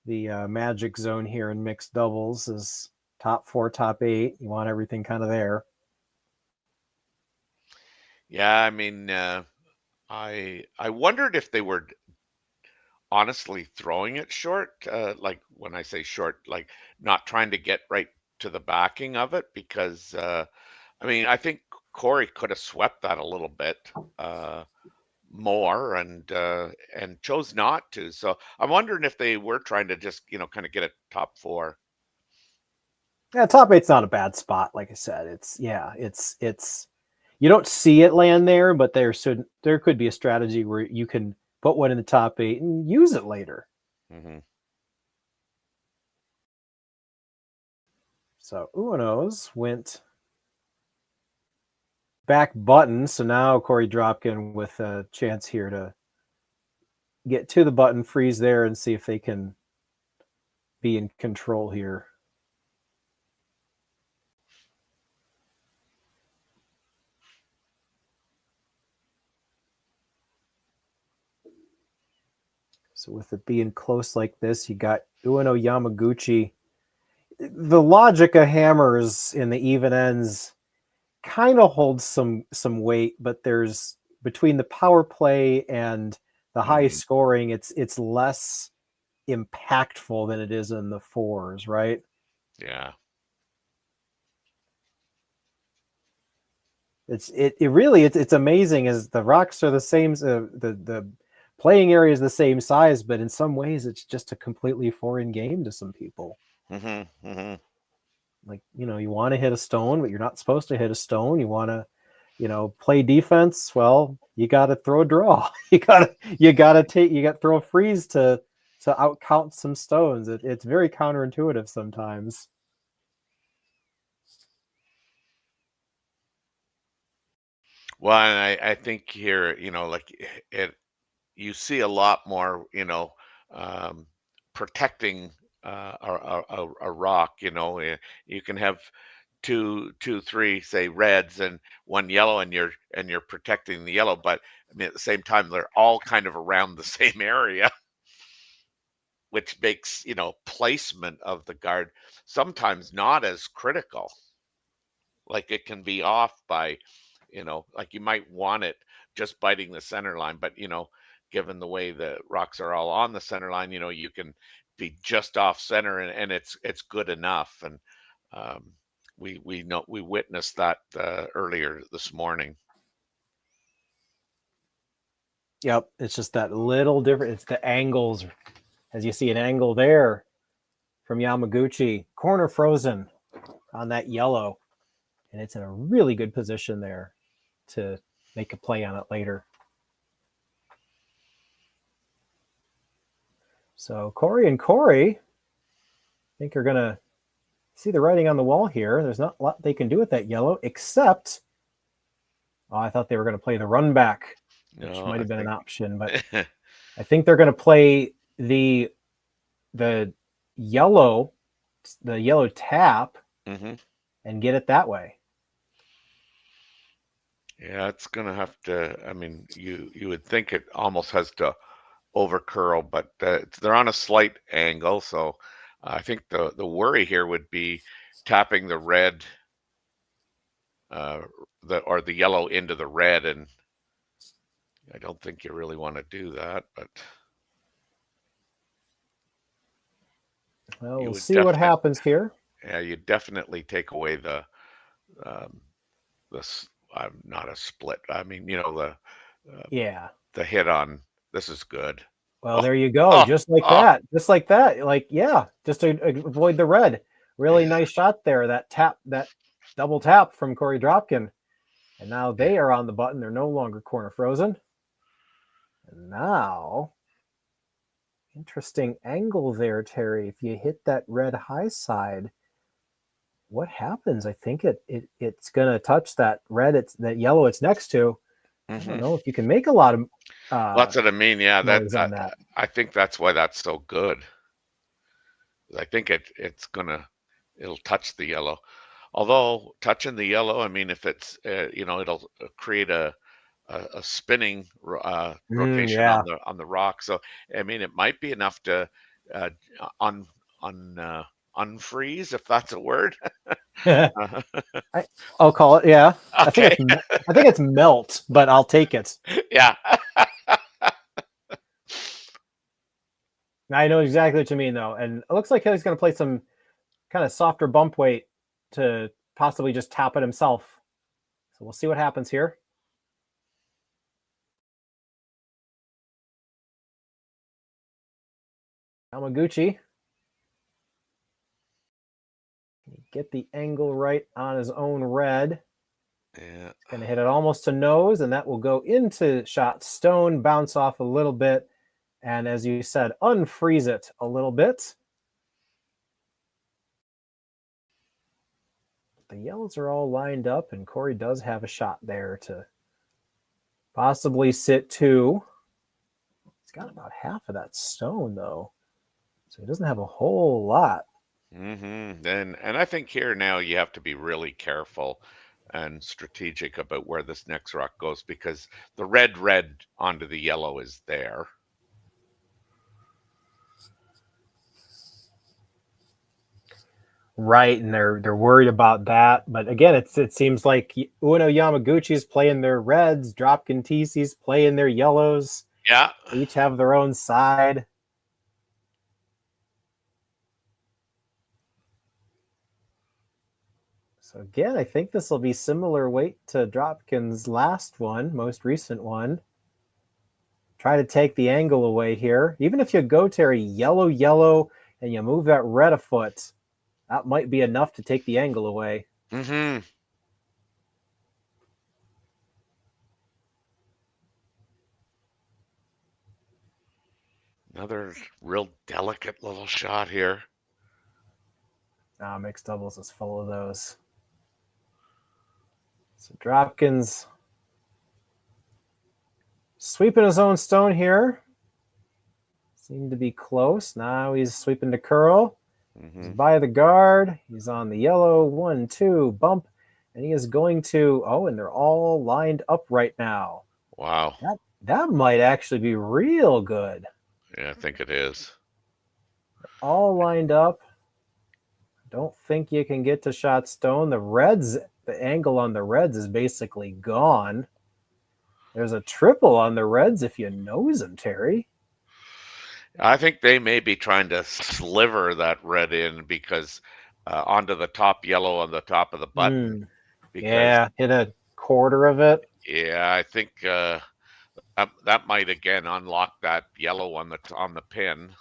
the magic zone here in mixed doubles, is top 4, top 8. You want everything kind of there. Yeah, I mean, I wondered if they were honestly throwing it short. Like when I say short, like not trying to get right to the backing of it, because I mean, I think Korey could have swept that a little bit more and chose not to. So I'm wondering if they were trying to just, kind of get a top 4. Yeah, top 8's not a bad spot. Like I said, it's you don't see it land there, but there could be a strategy where you can put one in the top 8 and use it later. Mm-hmm. So Ueno's went back button. So now Corey Dropkin with a chance here to get to the button, freeze there, and see if they can be in control here. So with it being close like this, you got Ueno Yamaguchi. The logic of hammers in the even ends kind of holds some weight, but there's between the power play and the high scoring, it's less impactful than it is in the fours, right? Yeah. It's amazing as the rocks are the same, the playing area is the same size, but in some ways it's just a completely foreign game to some people. Like, you want to hit a stone, but you're not supposed to hit a stone. You want to, play defense. Well, you got to throw a draw. you got to throw a freeze to outcount some stones. It's very counterintuitive sometimes. Well, and I think here, you see a lot more, protecting a rock. You can have two, three, say reds and one yellow, and you're protecting the yellow, but I mean at the same time they're all kind of around the same area, which makes placement of the guard sometimes not as critical. Like it can be off by, like you might want it just biting the center line, but given the way the rocks are all on the center line, you can be just off center, and it's good enough. And we witnessed that earlier this morning. Yep, it's just that little different. It's the angles, as you see an angle there from Yamaguchi, corner frozen on that yellow, and it's in a really good position there to make a play on it later. So Corey and Korey, I think are going to see the writing on the wall here. There's not a lot they can do with that yellow, except I thought they were going to play the run back, which might have been an option, but I think they're going to play the yellow tap and get it that way. Yeah, it's going to have to, I mean, you would think it almost has to over curl, but they're on a slight angle. So I think the worry here would be tapping the red or the yellow into the red, and I don't think you really want to do that, but well, we'll see what happens here. Yeah, you definitely take away the not a split. I mean, the hit on this is good. Well, there you go. Just like that. Like, yeah, just to avoid the red. Really nice shot there. That double tap from Corey Dropkin. And now they are on the button. They're no longer corner frozen. And now, interesting angle there, Terry. If you hit that red high side, what happens? I think it's going to touch that red, that yellow it's next to. I don't know if you can make a lot of that's what I mean. Yeah, that. I think that's why that's so good. I think it'll touch the yellow. Although touching the yellow, I mean, if it's it'll create a spinning rotation on the rock. So I mean, it might be enough to unfreeze, if that's a word. I'll call it. Yeah. Okay. I think it's melt, but I'll take it. Yeah. I know exactly what you mean, though, and it looks like he's going to play some kind of softer bump weight to possibly just tap it himself. So we'll see what happens here. Yamaguchi. Get the angle right on his own red. Yeah. Going to hit it almost to nose, and that will go into shot stone, bounce off a little bit, and as you said, unfreeze it a little bit. The yellows are all lined up, and Korey does have a shot there to possibly sit 2. He's got about half of that stone, though, so he doesn't have a whole lot. And I think here now you have to be really careful and strategic about where this next rock goes, because the red onto the yellow is there. Right, and they're worried about that. But again, it seems like Ueno Yamaguchi's playing their reds, Dropkin Thiesse's playing their yellows. Yeah. They each have their own side. So again, I think this will be similar weight to Dropkin's last one, most recent one. Try to take the angle away here. Even if you go, Terry, yellow, and you move that red a foot, that might be enough to take the angle away. Another real delicate little shot here. Mixed doubles is full of those. So Dropkin's sweeping his own stone here. Seemed to be close. Now he's sweeping to curl. He's by the guard. He's on the yellow. 1, 2, bump. And he is going to, and they're all lined up right now. Wow. That might actually be real good. Yeah, I think it is. All lined up. Don't think you can get to shot stone. The reds, the angle on the reds is basically gone. There's a triple on the reds if you nose them, Terry. I think they may be trying to sliver that red in because onto the top yellow on the top of the button. Yeah, hit a quarter of it. Yeah, I think that might again unlock that yellow on the pin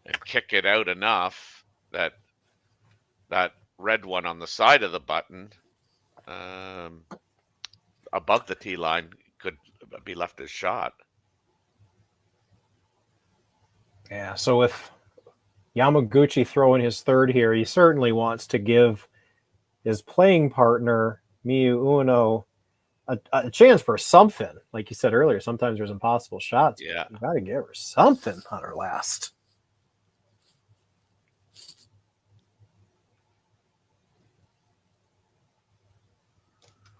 and kick it out enough that that red one on the side of the button above the tee line could be left as shot. Yeah, so with Yamaguchi throwing his third here, he certainly wants to give his playing partner, Miyu Ueno, a chance for something. Like you said earlier, sometimes there's impossible shots. Yeah. You got to give her something on her last.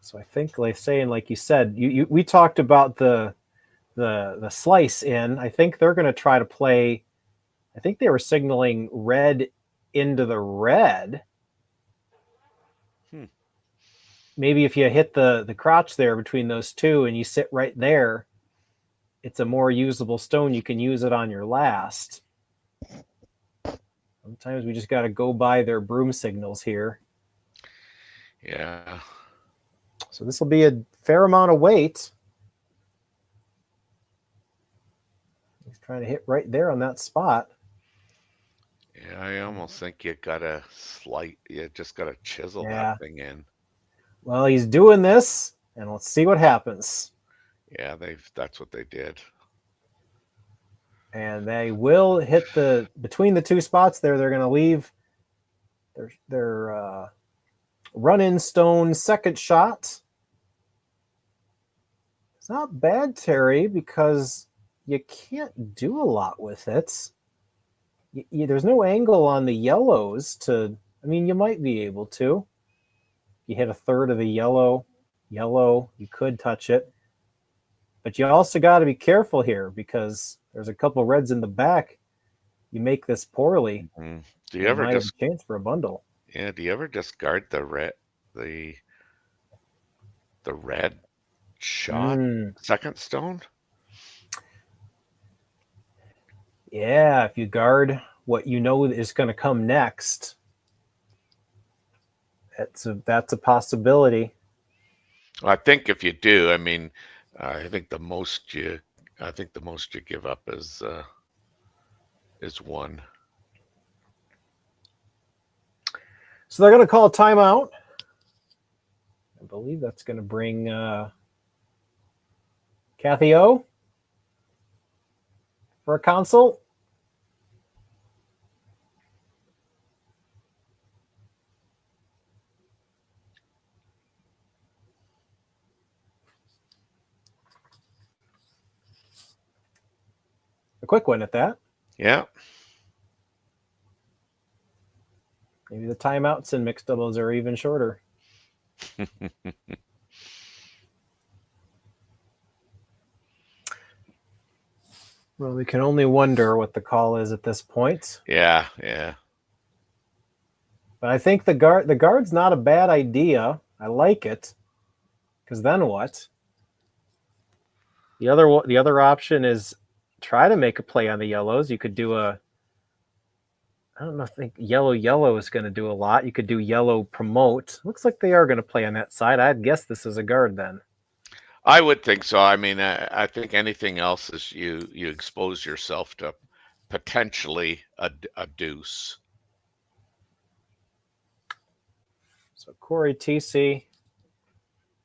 So I think, like you said, we talked about the slice in. I think they're going to try to play. I think they were signaling red into the red. Maybe if you hit the crotch there between those two and you sit right there, it's a more usable stone. You can use it on your last. Sometimes we just got to go by their broom signals here. Yeah. So this will be a fair amount of weight. He's trying to hit right there on that spot. Yeah, I almost think you just gotta chisel that thing in. Well, he's doing this, and let's see what happens. Yeah, that's what they did. And they will hit between the two spots there. They're going to leave their run-in stone second shot. It's not bad, Terry, because you can't do a lot with it. There's no angle on the yellows you might be able to. You hit a third of the yellow, you could touch it. But you also got to be careful here because there's a couple reds in the back. You make this poorly. Do you ever might just have a chance for a bundle? Yeah, do you ever just guard the red shot second stone? Yeah, if you guard what you know is going to come next, that's a possibility. I think if you do, I think the most you give up is one. So they're going to call a timeout. I believe that's going to bring Kathy O for a consult. quick one at that. Yeah. Maybe the timeouts in mixed doubles are even shorter. Well, we can only wonder what the call is at this point. Yeah, yeah. But I think the guard's not a bad idea. I like it. Because then what? The other option is try to make a play on the yellows. You could do I don't know, I think yellow is going to do a lot. You could do yellow promote. Looks like they are going to play on that side. I'd guess this is a guard then. I would think so. I mean, I think anything else is you expose yourself to potentially a deuce. So Corey Thiesse.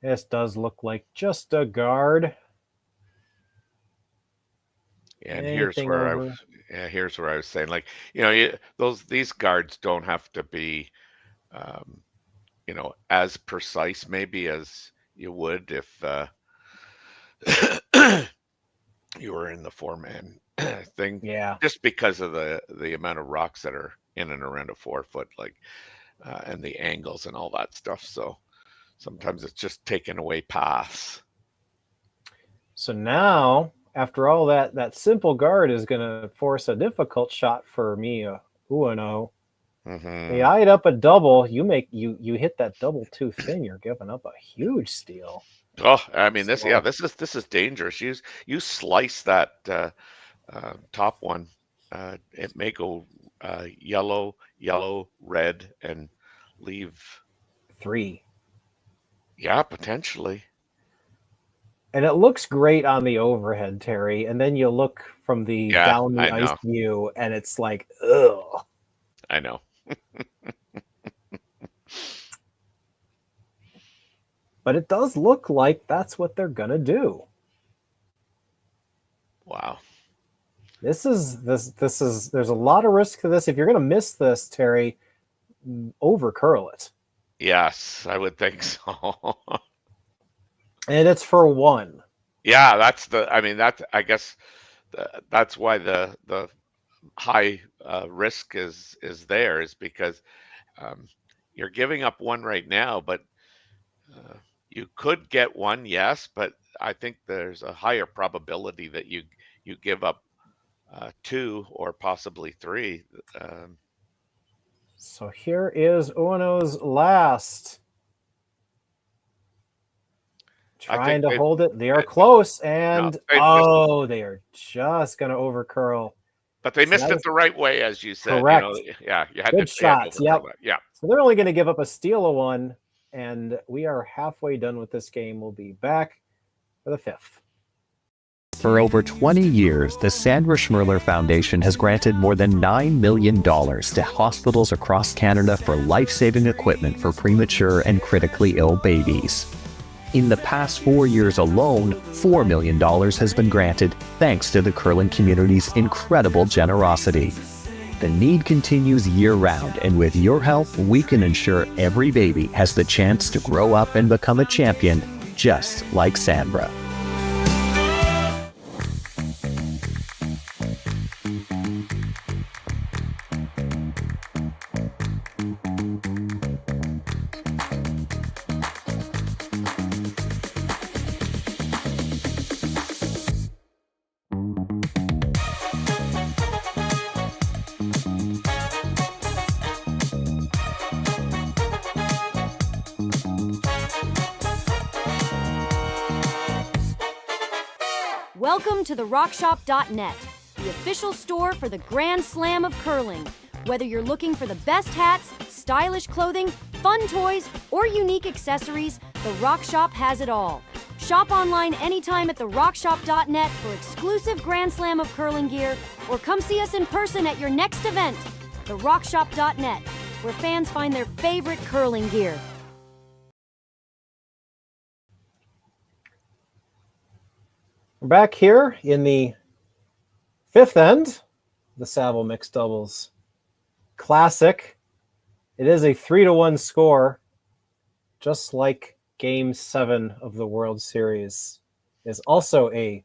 This does look like just a guard. Yeah, and here's where I was saying, like, these guards don't have to be, as precise maybe as you would if you were in the 4-man thing. Yeah. Just because of the amount of rocks that are in and around a 4-foot, like, and the angles and all that stuff. So sometimes it's just taking away paths. So now, after all that simple guard is going to force a difficult shot for Miyu, Ueno. They eyed up a double. You hit that double too thin. You're giving up a huge steal. Oh, I mean, this is dangerous. You slice that top one. It may go yellow, red, and leave 3. Yeah, potentially. And it looks great on the overhead, Terry. And then you look from the down the ice view, and it's like, ugh. I know. But it does look like that's what they're gonna do. Wow. This is there's a lot of risk to this. If you're gonna miss this, Terry, over curl it. Yes, I would think so. And it's for 1. Yeah, I guess that's why the high risk is there, is because you're giving up 1 right now, but you could get 1, yes, but I think there's a higher probability that you give up 2 or possibly 3. So here is Ueno's last. Trying to hold it. They are close, and they are just going to overcurl. But they missed it the right way, as you said. Correct. You had good shots. Yep. Yeah. So they're only going to give up a steal of 1, and we are halfway done with this game. We'll be back for the 5th. For over 20 years, the Sandra Schmirler Foundation has granted more than $9 million to hospitals across Canada for life-saving equipment for premature and critically ill babies. In the past 4 years alone, $4 million has been granted thanks to the curling community's incredible generosity. The need continues year-round, and with your help, we can ensure every baby has the chance to grow up and become a champion, just like Sandra. Welcome to the RockShop.net, the official store for the Grand Slam of curling. Whether you're looking for the best hats, stylish clothing, fun toys, or unique accessories, the RockShop has it all. Shop online anytime at the RockShop.net for exclusive Grand Slam of curling gear, or come see us in person at your next event. The RockShop.net, where fans find their favorite curling gear. We're back here in the 5th end, the Saville Mixed Doubles Classic. It is a 3-1 score, just like Game 7 of the World Series is also a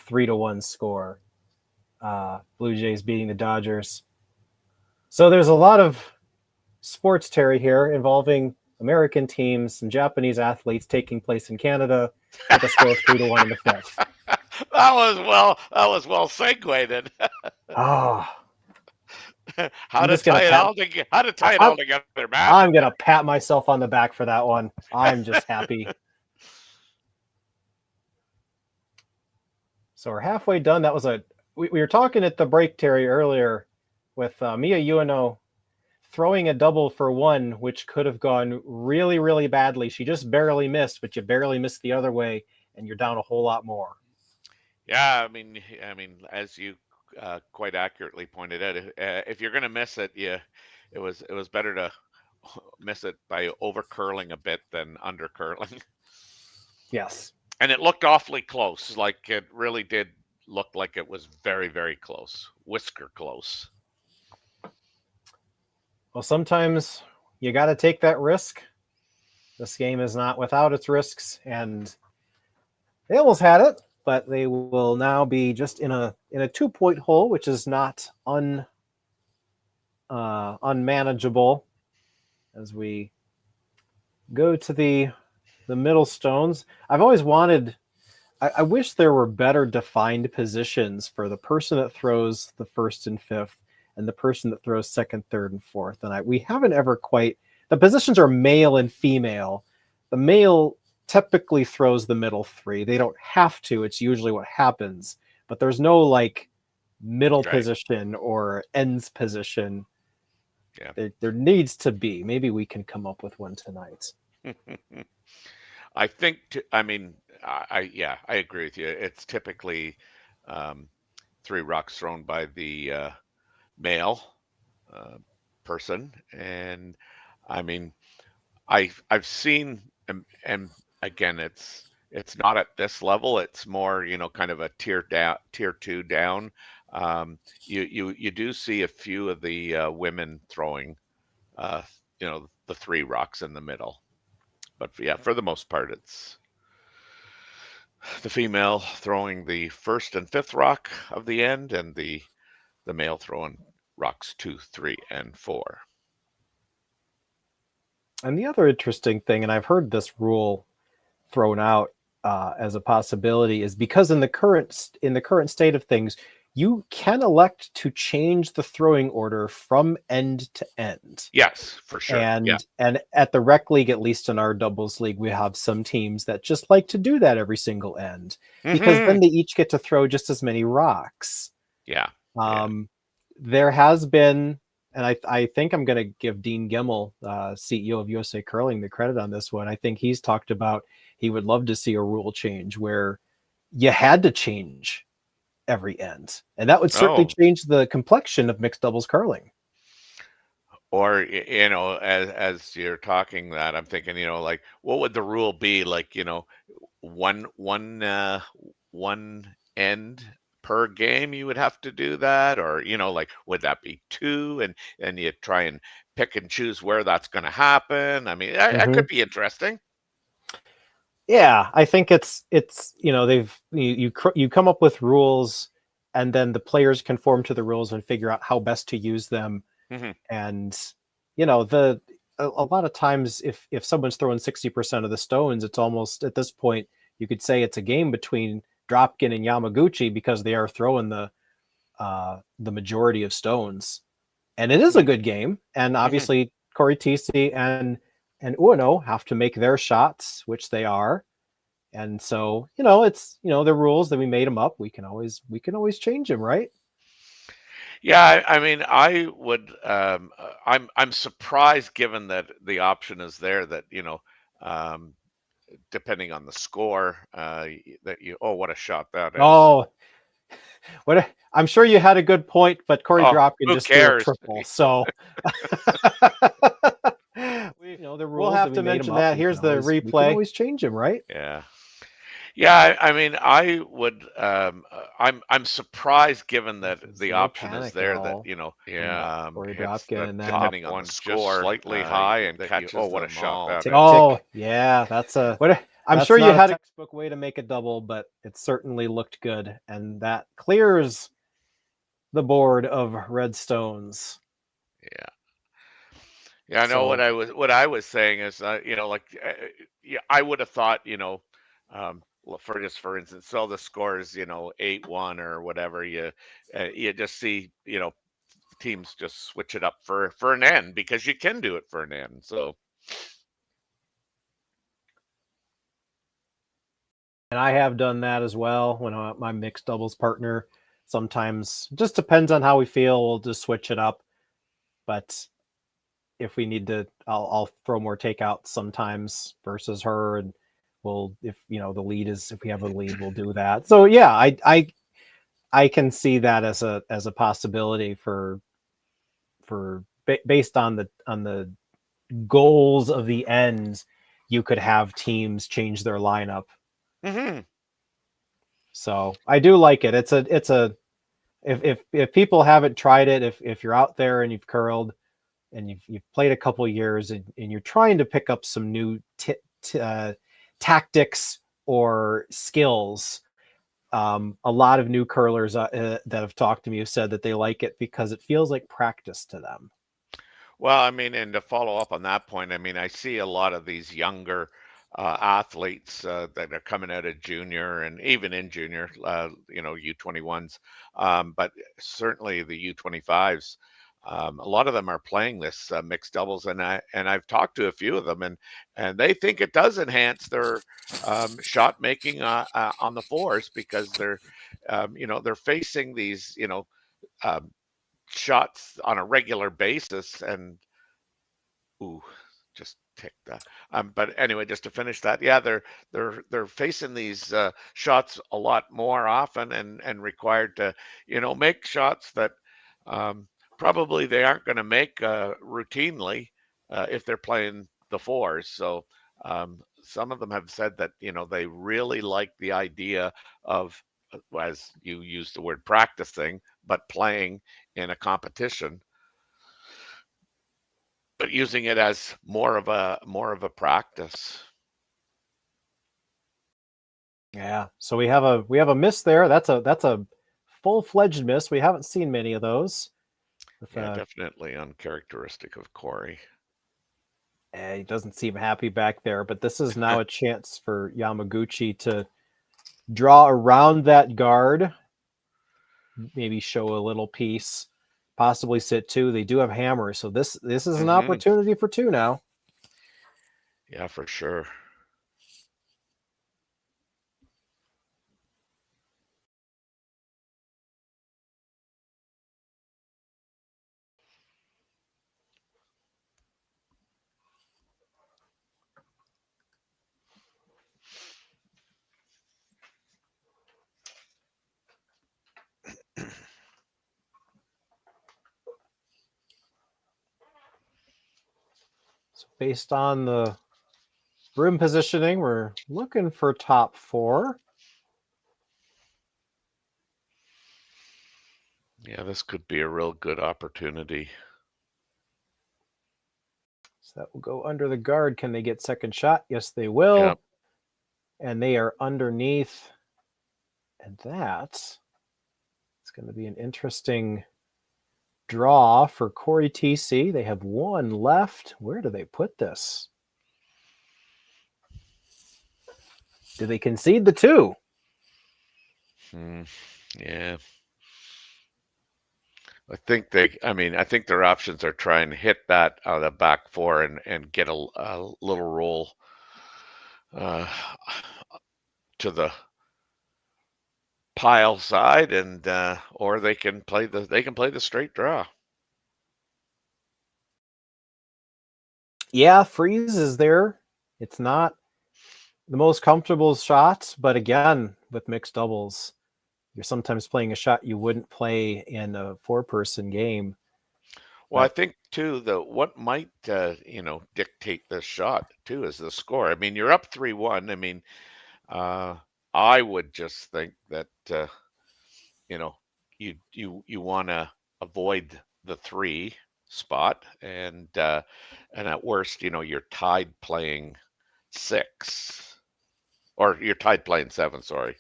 3-1 score. Blue Jays beating the Dodgers. So there's a lot of sports, Terry, here involving American teams and Japanese athletes taking place in Canada with a score of 3-1 in the fifth. That was well segued. Oh, How to tie it all together, Matt? I'm gonna pat myself on the back for that one. I'm just happy. So we're halfway done. That was we were talking at the break, Terry, earlier with Miyu Ueno throwing a double for one, which could have gone really, really badly. She just barely missed, but you barely missed the other way, and you're down a whole lot more. Yeah, I mean, as you quite accurately pointed out, if you're going to miss it, it was better to miss it by over curling a bit than under curling. Yes, and it looked awfully close. Like it really did look like it was very, very close, whisker close. Well, sometimes you got to take that risk. This game is not without its risks, and they almost had it, but they will now be just in a 2-point hole, which is not unmanageable as we go to the middle stones. I've always wanted, I wish there were better defined positions for the person that throws the first and fifth and the person that throws second, third, and fourth. And we haven't ever quite, the positions are male and female. The male typically throws the middle three. They don't have to. It's usually what happens. But there's no like middle position or ends position. Yeah. There needs to be. Maybe we can come up with one tonight. I think, I agree with you. It's typically 3 rocks thrown by the male person. And I mean, I've seen, and again, it's not at this level. It's more, kind of a tier 2 down. You do see a few of the women throwing, the 3 rocks in the middle. But yeah, for the most part, it's the female throwing the first and fifth rock of the end, and the male throwing rocks 2, 3, and 4. And the other interesting thing, and I've heard this rule thrown out as a possibility, is because in the current state of things, you can elect to change the throwing order from end to end. Yes, for sure. And at the rec league, at least in our doubles league, we have some teams that just like to do that every single end, because then they each get to throw just as many rocks. Yeah. There has been, and I think I'm going to give Dean Gemmell, CEO of USA Curling, the credit on this one. I think he's talked about he would love to see a rule change where you had to change every end, and that would certainly change the complexion of mixed doubles curling. Or as you're talking that, I'm thinking, like, what would the rule be? Like, one end per game you would have to do that, or like, would that be 2, and you try and pick and choose where that's going to happen? I mean, that could be interesting. Yeah, I think it's you come up with rules, and then the players conform to the rules and figure out how best to use them. And a lot of times if someone's throwing 60% of the stones, it's almost at this point you could say it's a game between Dropkin and Yamaguchi, because they are throwing the majority of stones, and it is a good game. And obviously Cory, Thiesse, and Ueno have to make their shots, which they are. And so, it's, the rules that we made them up. We can always change them, right? Yeah, I mean, I would. I'm surprised, given that the option is there, that depending on the score, that what a shot that is. Oh, I'm sure you had a good point, but Cory Dropkin just threw a triple. So the rules. We'll have to mention that. Here's the replay. We can always change them, right? Yeah. I mean, I would. I'm surprised, given that the option is there, that Cory Dropkin, and then depending on the score, slightly high, and catches. What a shot that is! Yeah, that's a. I'm sure you had a textbook way to make a double, but it certainly looked good, and that clears the board of red stones. Yeah, I know So- what I was saying is, yeah, I would have thought, for instance, so the score is 8-1 or whatever. You just see teams just switch it up for an end because you can do it for an end. So And I have done that as well when my mixed doubles partner. Sometimes just depends on how we feel. We'll just switch it up. But if we need to, I'll throw more takeouts sometimes versus her, and if the lead is, if we have a lead, we'll do that. So yeah, I can see that as a possibility based on the goals of the end. You could have teams change their lineup. Mm-hmm. So I do like it. It's a if people haven't tried it, if you're out there and you've curled and you've played a couple years and you're trying to pick up some new tactics or skills, a lot of new curlers that have talked to me have said that they like it because it feels like practice to them. Well, I mean, and to follow up on that point, I mean, I see a lot of these younger athletes that are coming out of junior and even in junior, U21s, but certainly the U25s. A lot of them are playing this mixed doubles, and I've talked to a few of them, and they think it does enhance their shot making on the fours because they're they're facing these shots on a regular basis, and just tick that. But anyway, just to finish that, yeah, they're facing these shots a lot more often and required to make shots that probably they aren't going to make routinely if they're playing the fours. So some of them have said that they really like the idea of, as you use the word, practicing, but playing in a competition, but using it as more of a practice. Yeah. So we have a miss there. That's a full-fledged miss. We haven't seen many of those. Yeah, definitely uncharacteristic of Corey. He doesn't seem happy back there, but this is now a chance for Yamaguchi to draw around that guard, maybe show a little piece, possibly sit two. They do have hammers, so this is an opportunity for two now. Yeah, for sure. So based on the room positioning, we're looking for top four. Yeah, this could be a real good opportunity. So that will go under the guard. Can they get second shot? Yes, they will. Yep. And they are underneath. And that's going to be an interesting draw for Corey TC. They have one left. Where do they put this? Do they concede the two? Yeah. I think their options are try and hit that out of the back four and get a little roll to the pile side, and or they can play the straight draw. Yeah, freeze is there. It's not the most comfortable shots, but again, with mixed doubles, you're sometimes playing a shot you wouldn't play in a four-person game. Well, I think too that what might dictate this shot too is the score. I mean, you're up 3-1. I mean, I would just think that you want to avoid the 3 spot, and at worst, you're tied playing 6, or you're tied playing 7. Sorry.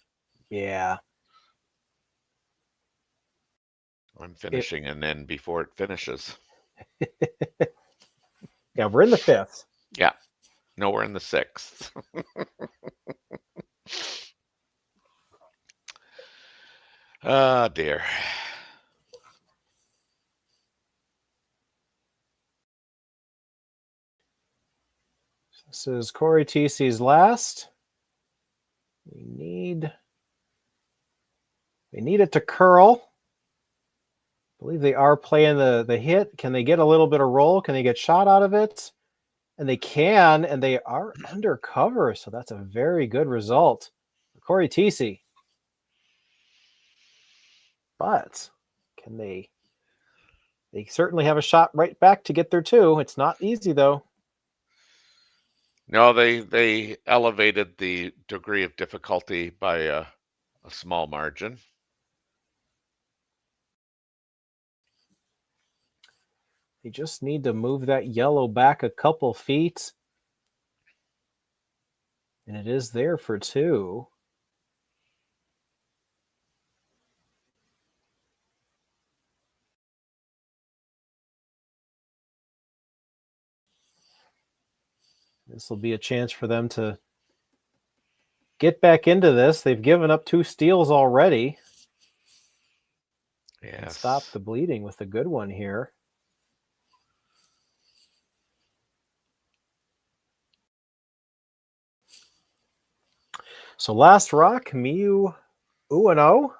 Yeah. I'm finishing an end before it finishes. Yeah, we're in the 5th. Yeah. No, we're in the 6th. Ah, dear. This is Cory Thiesse's last. We need it to curl. I believe they are playing the hit. Can they get a little bit of roll? Can they get shot out of it? And they can, and they are undercover. So that's a very good result for Cory Thiesse. But can they certainly have a shot right back to get there too. It's not easy though. No, they elevated the degree of difficulty by a small margin. They just need to move that yellow back a couple feet. And it is there for 2. This will be a chance for them to get back into this. They've given up 2 steals already. Yes. Stop the bleeding with a good one here. So last rock, Miyu Ueno.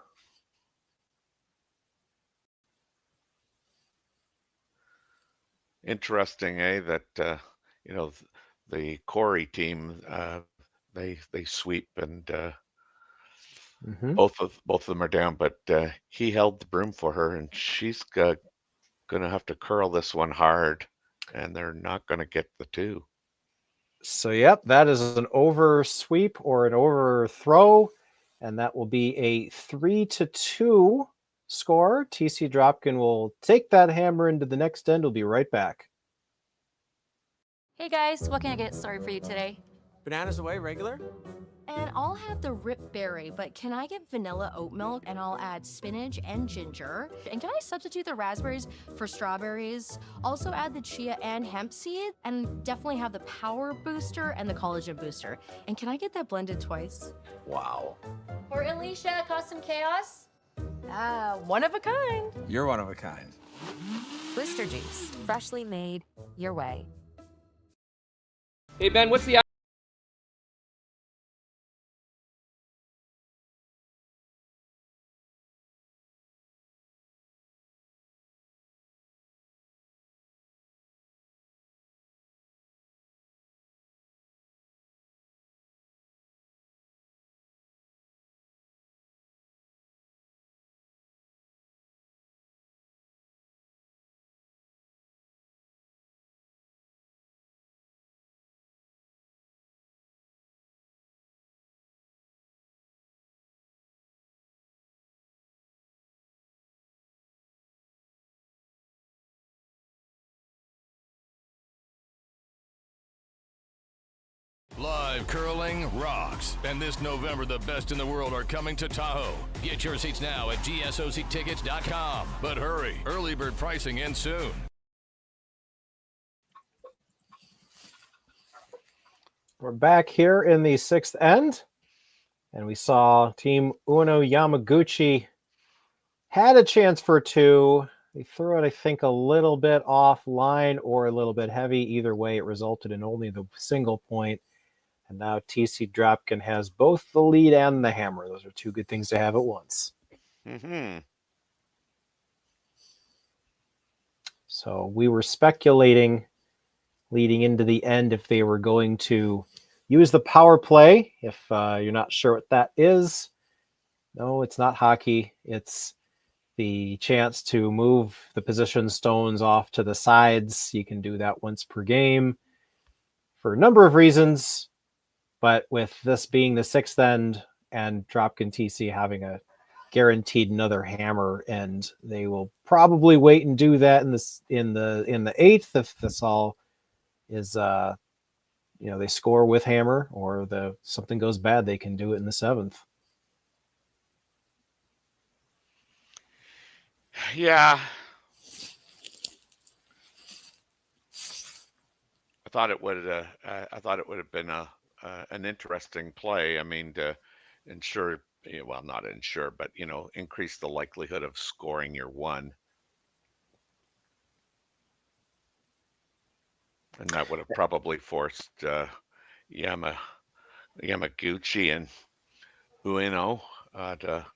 Interesting, that the Korey team they sweep and both of them are down, but he held the broom for her, and she's gonna have to curl this one hard, and they're not gonna get the 2. So yep, that is an over sweep or an overthrow, and that will be a 3-2 score. TC Dropkin will take that hammer into the next end. We'll be right back. Hey guys, what can I get started for you today? Bananas away, regular? And I'll have the rip berry, but can I get vanilla oat milk and I'll add spinach and ginger? And can I substitute the raspberries for strawberries? Also add the chia and hemp seed, and definitely have the power booster and the collagen booster. And can I get that blended twice? Wow. For Alicia, Custom Chaos? One of a kind. You're one of a kind. Booster juice, freshly made, your way. Hey, Ben, what's the Live curling rocks. And this November, the best in the world are coming to Tahoe. Get your seats now at gsoctickets.com. But hurry, early bird pricing ends soon. We're back here in the 6th end, and we saw Team Ueno Yamaguchi had a chance for 2. They threw it, I think, a little bit offline or a little bit heavy. Either way, it resulted in only the single point. And now TC Dropkin has both the lead and the hammer. Those are 2 good things to have at once. So we were speculating leading into the end if they were going to use the power play. If you're not sure what that is, no, it's not hockey. It's the chance to move the position stones off to the sides. You can do that once per game for a number of reasons. But with this being the 6th end and Dropkin TC having a guaranteed another hammer end, they will probably wait and do that in the 8th if this all is they score with hammer, or something goes bad, they can do it in the 7th. Yeah. I thought it would. I thought it would have been an interesting play. I mean, to ensure, well, not ensure, but increase the likelihood of scoring your one, and that would have probably forced Yamaguchi and Ueno to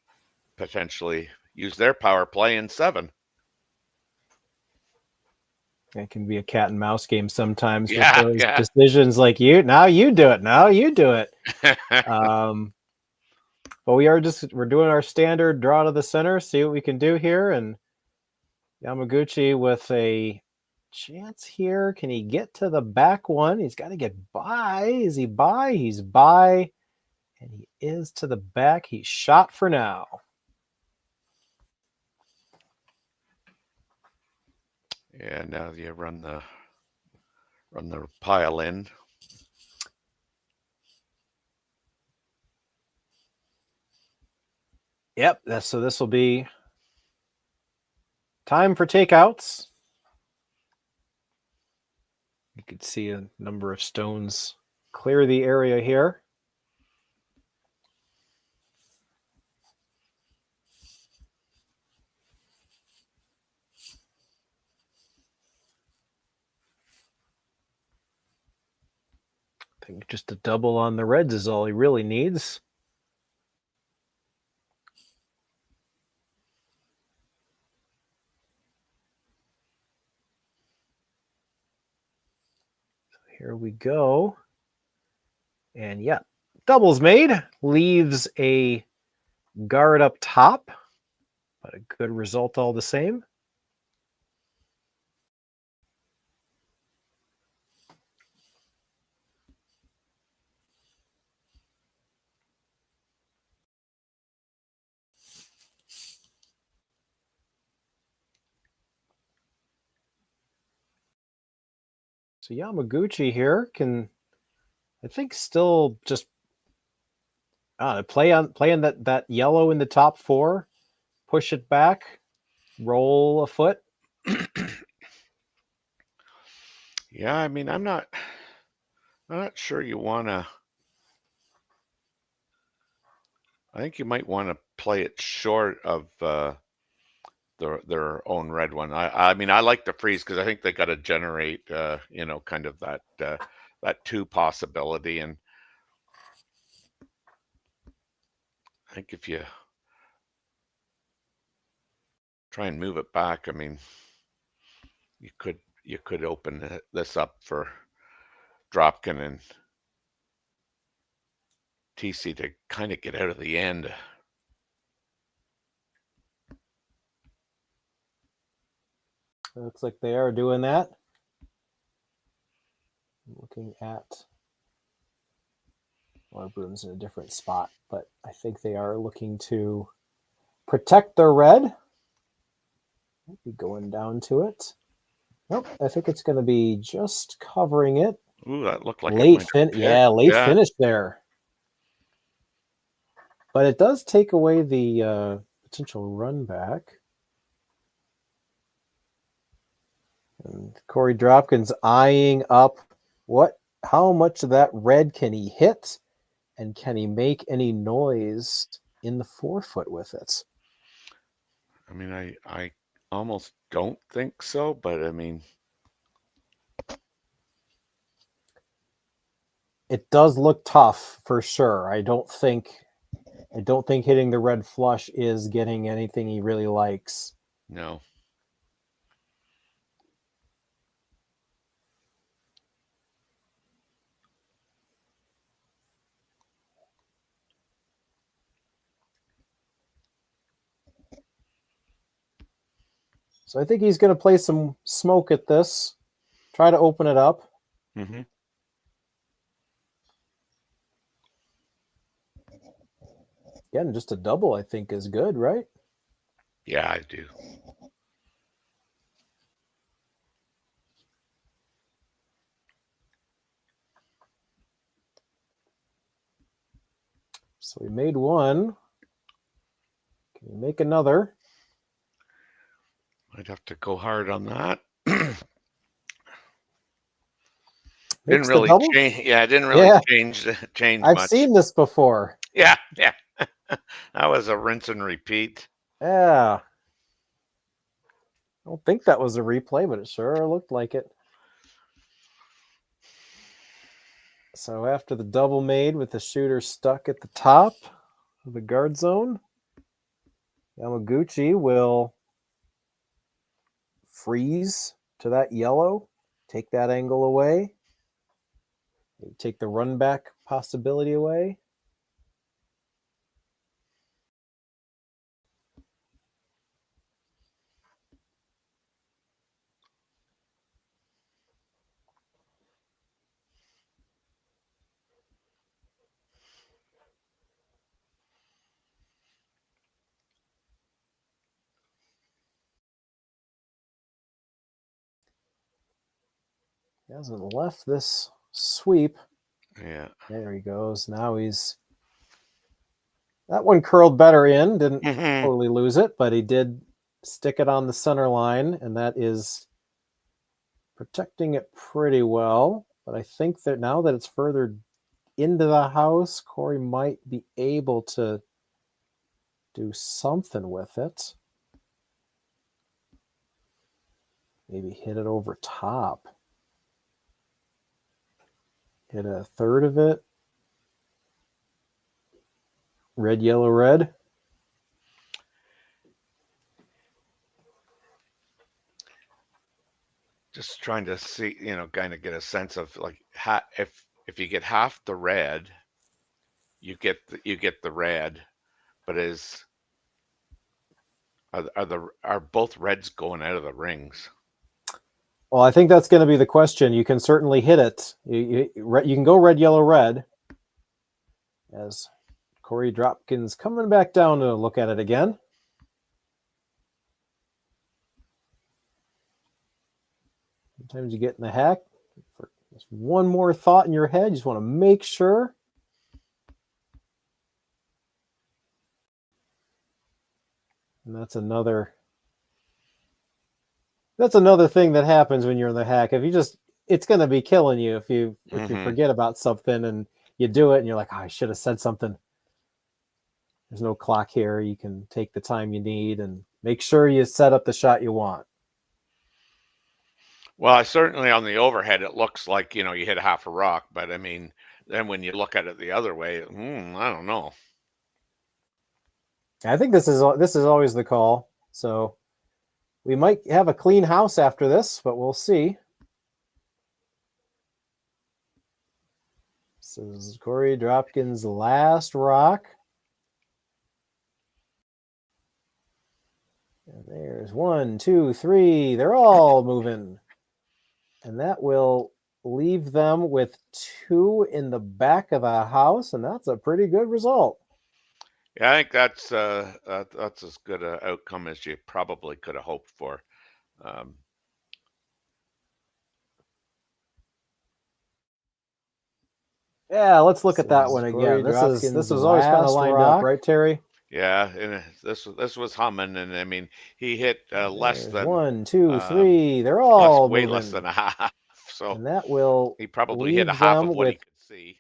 potentially use their power play in 7. It can be a cat and mouse game sometimes with Yeah, those yeah. decisions like now you do it. But we're doing our standard draw to the center, see what we can do here. And Yamaguchi with a chance here. Can he get to the back one? He's got to get by. Is he by? He's by. And he is to the back. He's shot for now. Yeah, now you run the pile in. Yep, so this will be time for takeouts. You could see a number of stones clear the area here. I think just a double on the reds is all he really needs. So here we go. And yeah, doubles made. Leaves a guard up top, but a good result all the same. So Yamaguchi here can, I think, still just play on that yellow in the top 4, push it back, roll a foot. Yeah, I mean, I'm not sure you want to. I think you might want to play it short of their own red one. I mean, I like the freeze because I think they got to generate, kind of that 2 possibility, and I think if you try and move it back, I mean, you could open this up for Dropkin and Thiesse to kind of get out of the end. Looks like they are doing that. Looking at, well, Broom's in a different spot, but I think they are looking to protect their red. Might be going down to it. Nope, I think it's going to be just covering it. Ooh, that looked like late finish there. But it does take away the potential run back. And Cory Dropkin's eyeing up how much of that red can he hit, and can he make any noise in the 4-foot with it? I mean, I almost don't think so, but I mean, it does look tough for sure. I don't think hitting the red flush is getting anything he really likes. No. So I think he's going to play some smoke at this, try to open it up. Mm-hmm. Again, just a double, I think, is good, right? Yeah, I do. So we made one. Can we make another? I'd have to go hard on that. Mix Didn't the really double? change. Yeah, it didn't really Yeah. change I've much. seen this before. Yeah, yeah. That was a rinse and repeat. Yeah. I don't think that was a replay, but it sure looked like it. So after the double made with the shooter stuck at the top of the guard zone, Yamaguchi will freeze to that yellow, take that angle away, take the run back possibility away. He hasn't left this sweep. Yeah. There he goes. Now he's... That one curled better in. Didn't totally lose it, but he did stick it on the center line, and that is protecting it pretty well. But I think that now that it's further into the house, Corey might be able to do something with it. Maybe hit it over top. Hit a third of it. Red, yellow, red. Just trying to see, kind of get a sense of like if you get half the red, you get the red, but are both reds going out of the rings? Well, I think that's going to be the question. You can certainly hit it. You can go red, yellow, red. As Corey Dropkin's coming back down to look at it again. Sometimes you get in the hack. Just one more thought in your head. You just want to make sure. And that's another thing that happens when you're in the hack. If you just, it's going to be killing you if you forget about something and you do it and you're like, oh, I should have said something. There's no clock here. You can take the time you need and make sure you set up the shot you want. Well, certainly on the overhead, it looks like, you hit half a rock, but I mean, then when you look at it the other way, I don't know. I think this is always the call. So we might have a clean house after this, but we'll see. This is Corey Dropkin's last rock. And there's 1, 2, 3. They're all moving. And that will leave them with 2 in the back of the house, and that's a pretty good result. Yeah, I think that's as good an outcome as you probably could have hoped for. Yeah, let's look at that one again. This was always kind of lined up, right, Terry? Yeah, and this was humming, and I mean he hit less than 1, 2, 3. They're all way moving. less than a half. So and that will he probably hit a half of what he could see.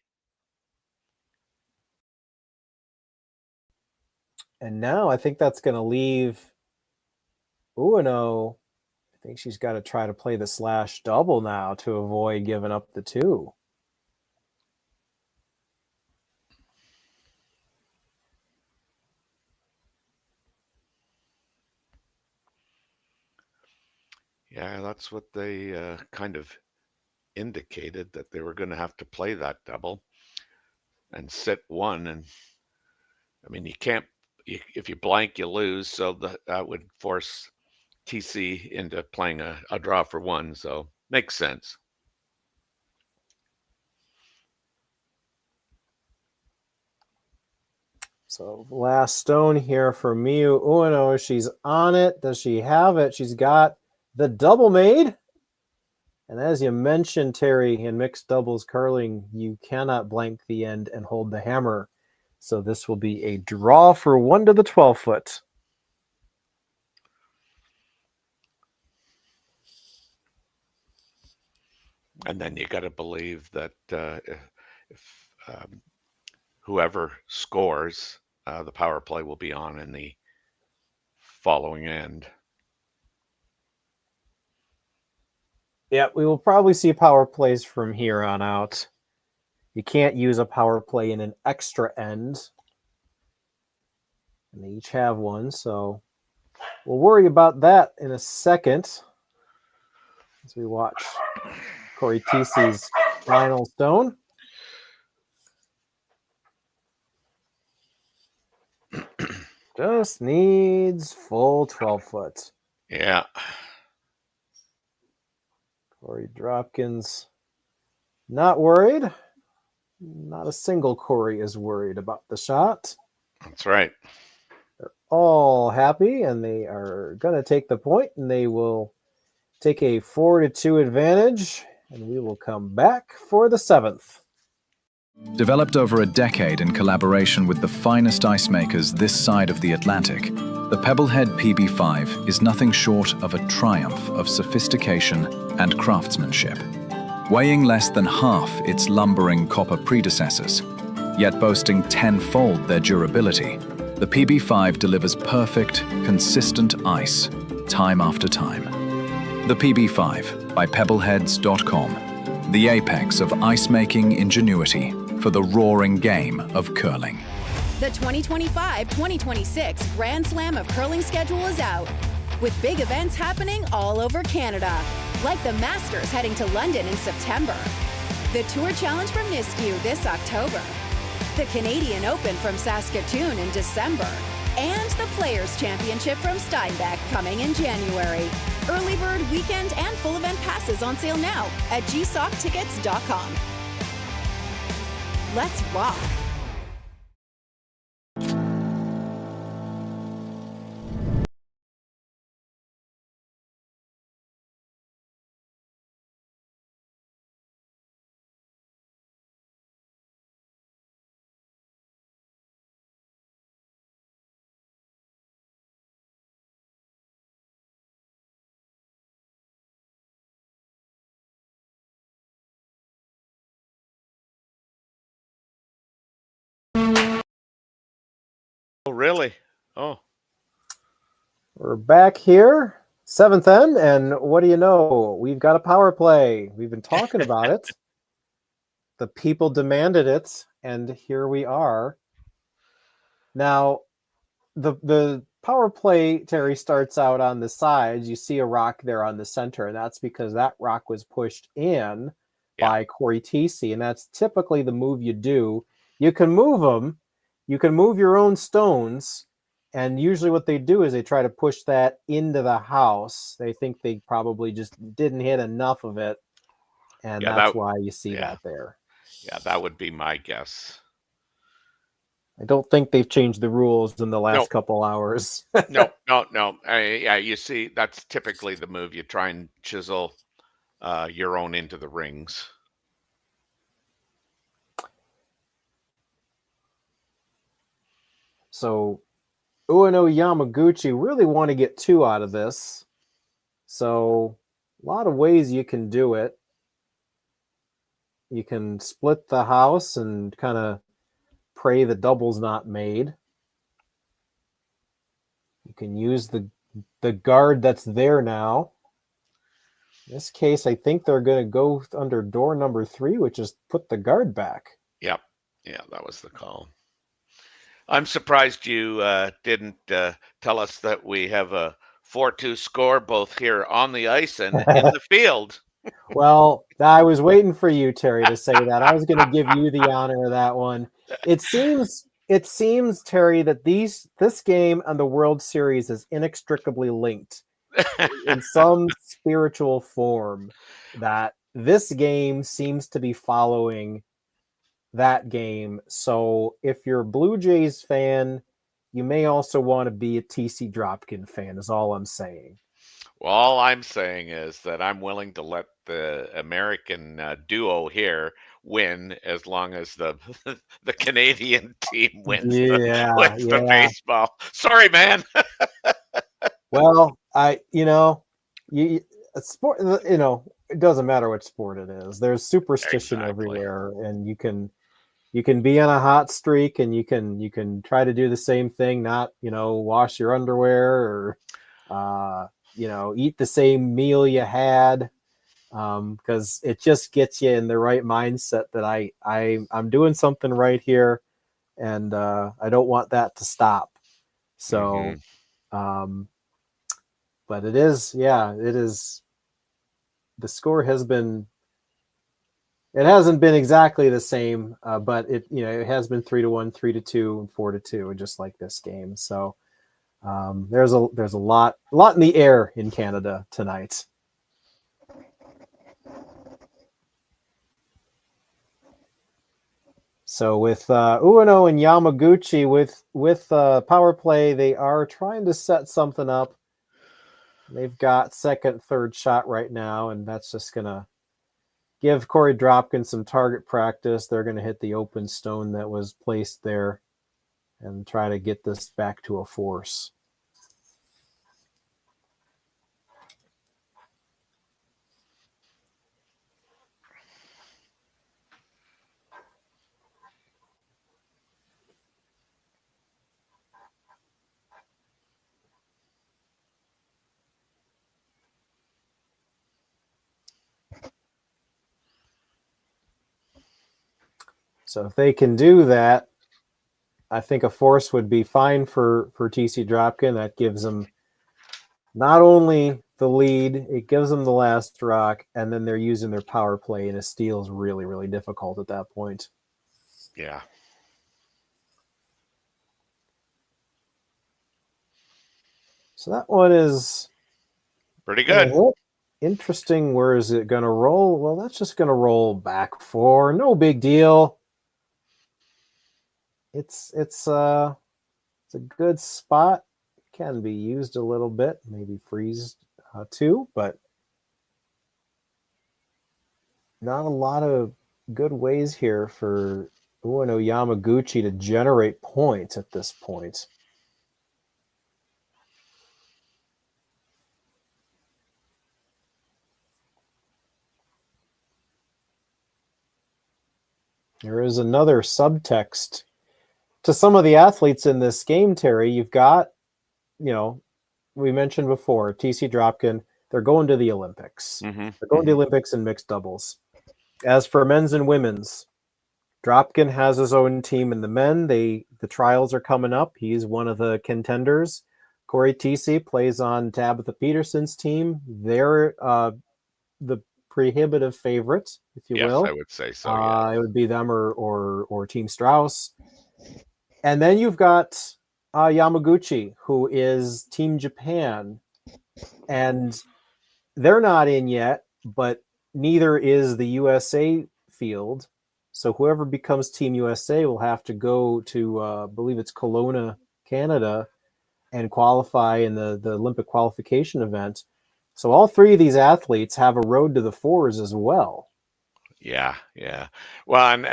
And now I think that's going to leave Ueno. I think she's got to try to play the slash double now to avoid giving up the 2. Yeah, that's what they kind of indicated, that they were going to have to play that double and sit 1. And I mean, you can't, if you blank, you lose. So that would force Thiesse into playing a draw for 1. So makes sense. So last stone here for Miyu Ueno. She's on it. Does she have it? She's got the double made. And as you mentioned, Terry, in mixed doubles curling, you cannot blank the end and hold the hammer. So this will be a draw for 1 to the 12 foot. And then you got to believe that if whoever scores, the power play will be on in the following end. Yeah, we will probably see power plays from here on out. You can't use a power play in an extra end. And they each have one, so we'll worry about that in a second as we watch Corey Thiesse's final stone. Just needs full 12 foot. Yeah. Corey Dropkin's not worried. Not a single Corey is worried about the shot. That's right. They're all happy, and they are going to take the point, and they will take a 4-2 advantage, and we will come back for the 7th. Developed over a decade in collaboration with the finest ice makers this side of the Atlantic, the Pebblehead PB5 is nothing short of a triumph of sophistication and craftsmanship. Weighing less than half its lumbering copper predecessors, yet boasting tenfold their durability, the PB5 delivers perfect, consistent ice time after time. The PB5 by Pebbleheads.com, the apex of ice-making ingenuity for the roaring game of curling. The 2025-2026 Grand Slam of Curling schedule is out, with big events happening all over Canada, like the Masters heading to London in September, the Tour Challenge from Nisku this October, the Canadian Open from Saskatoon in December, and the Players' Championship from Steinbeck coming in January. Early bird weekend and full event passes on sale now at gsocktickets.com. Let's rock! Oh, really? Oh. We're back here, 7th end, and what do you know? We've got a power play. We've been talking about it. The people demanded it, and here we are. Now, the power play, Terry, starts out on the sides. You see a rock there on the center, and that's because that rock was pushed in by Corey Thiesse, and that's typically the move you do. You can move them. You can move your own stones, and usually what they do is they try to push that into the house. They think they probably just didn't hit enough of it, and that's why you see that there. Yeah, that would be my guess. I don't think they've changed the rules in the last couple hours. No. Yeah, you see, that's typically the move. You try and chisel your own into the rings. So Ueno Yamaguchi really want to get 2 out of this. So a lot of ways you can do it. You can split the house and kind of pray the double's not made. You can use the guard that's there now. In this case, I think they're going to go under door number 3, which is put the guard back. Yep. Yeah, that was the call. I'm surprised you didn't tell us that we have a 4-2 score both here on the ice and in the field. Well, I was waiting for you, Terry, to say that. I was going to give you the honor of that one. It seems, Terry, that this game and the World Series is inextricably linked in some spiritual form, that this game seems to be following that game. So if you're a Blue Jays fan, you may also want to be a TC Dropkin fan, is all I'm saying. Well, all I'm saying is that I'm willing to let the American duo here win as long as the Canadian team wins the baseball. Sorry, man. Well, it doesn't matter what sport it is. There's superstition everywhere, and you can be on a hot streak, and you can try to do the same thing, not wash your underwear or eat the same meal you had, because it just gets you in the right mindset that I'm doing something right here, and I don't want that to stop. So, but it is. The score has been. It hasn't been exactly the same, but it has been 3-1, 3-2, and 4-2, just like this game. So there's a lot in the air in Canada tonight. So with Ueno and Yamaguchi with power play, they are trying to set something up. They've got second, third shot right now, and that's just gonna give Corey Dropkin some target practice. They're going to hit the open stone that was placed there and try to get this back to a force. So if they can do that, I think a force would be fine for TC Dropkin. That gives them not only the lead, it gives them the last rock, and then they're using their power play, and a steal is really, really difficult at that point. Yeah. So that one is pretty good. Interesting. Where is it going to roll? Well, that's just going to roll back 4. No big deal. It's a good spot. Can be used a little bit, maybe freeze too, but not a lot of good ways here for Ueno Yamaguchi to generate points at this point. There is another subtext to some of the athletes in this game, Terry. You've got, we mentioned before, TC Dropkin, they're going to the Olympics. They're going to the Olympics in mixed doubles. As for men's and women's, Dropkin has his own team in the men. The trials are coming up. He's one of the contenders. Corey TC plays on Tabitha Peterson's team. They're the prohibitive favorite, if you will. Yes, I would say so. Yeah. It would be them or Team Strauss. And then you've got Yamaguchi, who is Team Japan. And they're not in yet, but neither is the USA field. So whoever becomes Team USA will have to go to, I believe it's Kelowna, Canada, and qualify in the Olympic qualification event. So all three of these athletes have a road to the fours as well. Yeah. Well, and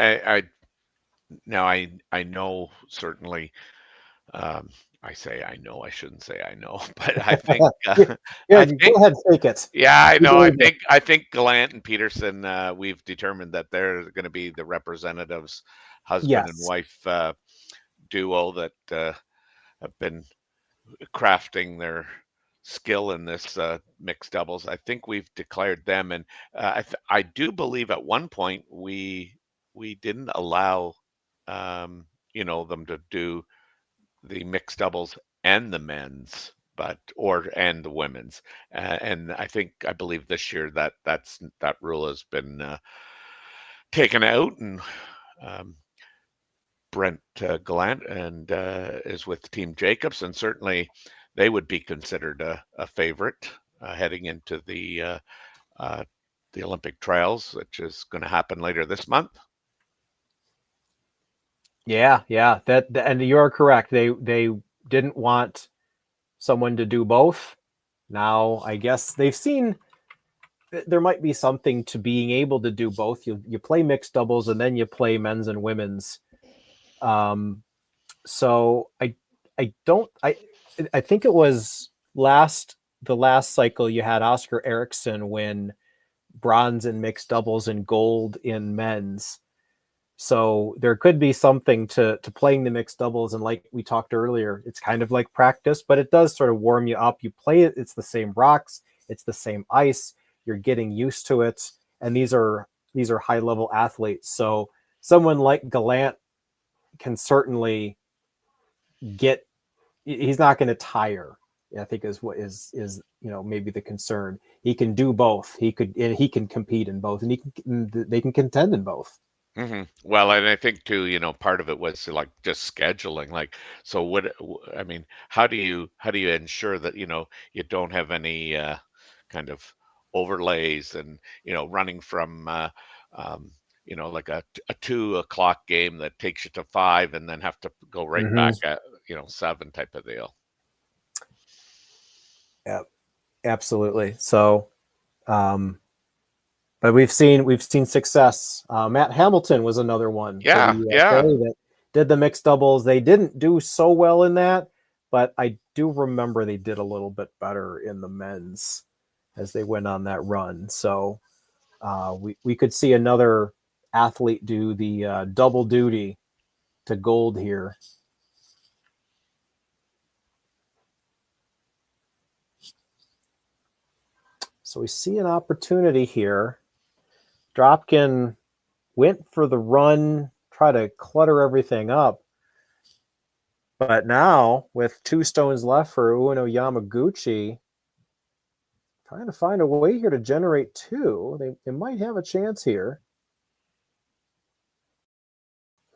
I know certainly. I say I know. I shouldn't say I know, but I think. Go ahead, take it. Yeah, I know. I think Gallant and Peterson. We've determined that they're going to be the representatives, husband and wife duo that have been crafting their skill in this mixed doubles. I think we've declared them, and I do believe at one point we didn't allow them to do the mixed doubles and the men's, and the women's, and I believe this year that rule has been taken out, and Brent Gallant and is with Team Jacobs, and certainly they would be considered a favorite heading into the Olympic trials, which is going to happen later this month. Yeah, that and you're correct. They didn't want someone to do both. Now, I guess they've seen there might be something to being able to do both. You play mixed doubles and then you play men's and women's. So I think it was the last cycle you had Oscar Eriksson win bronze in mixed doubles and gold in men's. So there could be something to playing the mixed doubles. And like we talked earlier, it's kind of like practice, but it does sort of warm you up. You play it, it's the same rocks, it's the same ice, you're getting used to it. And these are high level athletes. So someone like Gallant can certainly he's not going to tire, I think is what is maybe the concern. He can do both. He can compete in both, and they can contend in both. Mm-hmm. Well, and I think too, part of it was like just scheduling. Like, so how do you ensure that you don't have any kind of overlays and running from like a 2 o'clock game that takes you to 5 and then have to go right back at 7 type of deal. Yeah, absolutely. So, but we've seen success. Matt Hamilton was another one. Yeah, that did the mixed doubles. They didn't do so well in that, but I do remember they did a little bit better in the men's as they went on that run. So we could see another athlete do the double duty to gold here. So we see an opportunity here. Dropkin went for the run, try to clutter everything up. But now, with 2 stones left for Ueno Yamaguchi, trying to find a way here to generate 2. They might have a chance here.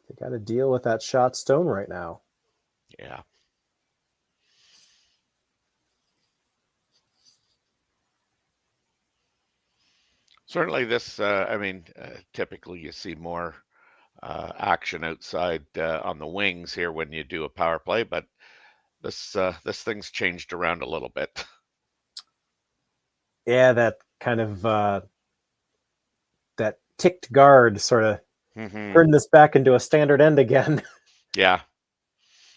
They got to deal with that shot stone right now. Yeah. Certainly this, typically you see more action outside on the wings here when you do a power play, but this thing's changed around a little bit. Yeah, that kind of that ticked guard sort of turned this back into a standard end again. Yeah.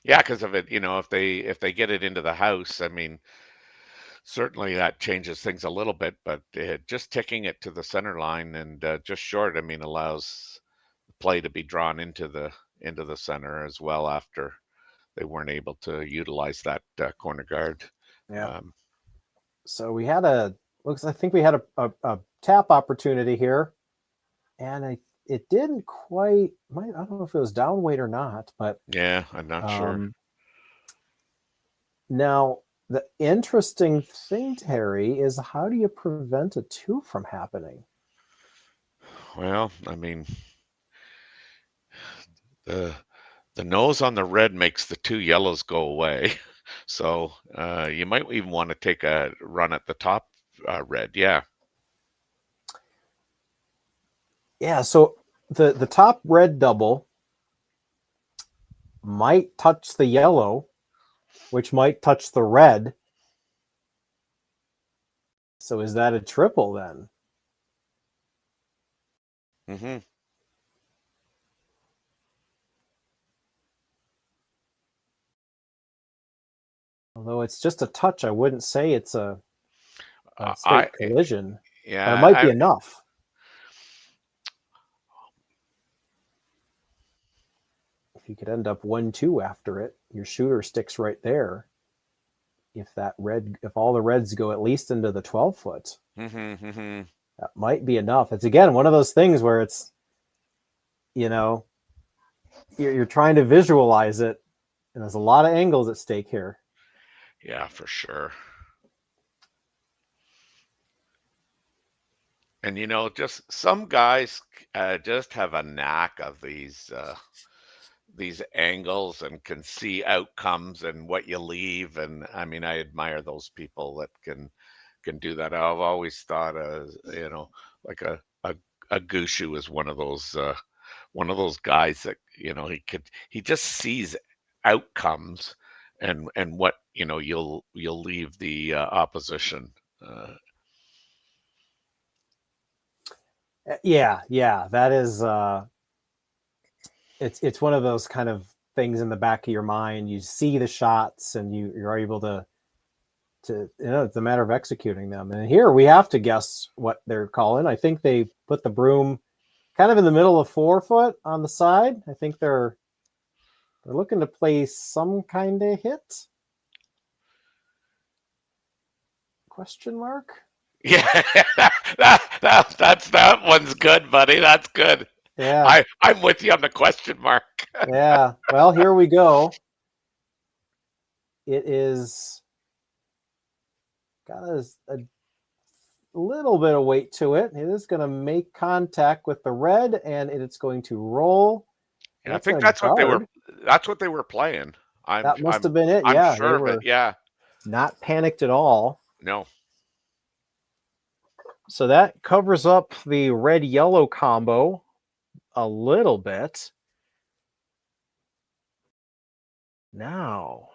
Yeah, because of it, if they get it into the house, certainly that changes things a little bit, but just ticking it to the center line and just short, allows the play to be drawn into the center as well after they weren't able to utilize that corner guard. Yeah. So we had I think we had a tap opportunity here, and it didn't quite. I don't know if it was down weight or not, but yeah, I'm not sure. Now, the interesting thing, Terry, is how do you prevent a 2 from happening? Well, the nose on the red makes the 2 yellows go away. So you might even want to take a run at the top red. Yeah. Yeah, so the top red double might touch the yellow, which might touch the red. So is that a triple then? Mm-hmm. Although it's just a touch, I wouldn't say it's a straight collision. Yeah, but it might be enough. If you could end up 1-2 after it, your shooter sticks right there. If all the reds go at least into the 12-foot, that might be enough. It's again one of those things where it's, you're trying to visualize it, and there's a lot of angles at stake here. Yeah, for sure. And just some guys just have a knack of these angles and can see outcomes and what you leave. And I admire those people that can do that. I've always thought like a Gushu is one of those guys that he just sees outcomes and what you'll leave the opposition. Yeah, that is it's one of those kind of things in the back of your mind. You see the shots and you're able to It's a matter of executing them. And here we have to guess what they're calling. I think they put the broom kind of in the middle of 4-foot on the side. I think they're looking to play some kind of hit. Question mark? Yeah, that one's good, buddy. That's good. Yeah. I'm with you on the question mark. Yeah. Well, here we go. It is got a little bit of weight to it. It is going to make contact with the red, and it's going to roll. And I think that's what they were playing. That must have been it. I'm Yeah, sure of it. Yeah. Not panicked at all. No. So that covers up the red-yellow combo a little bit. Now,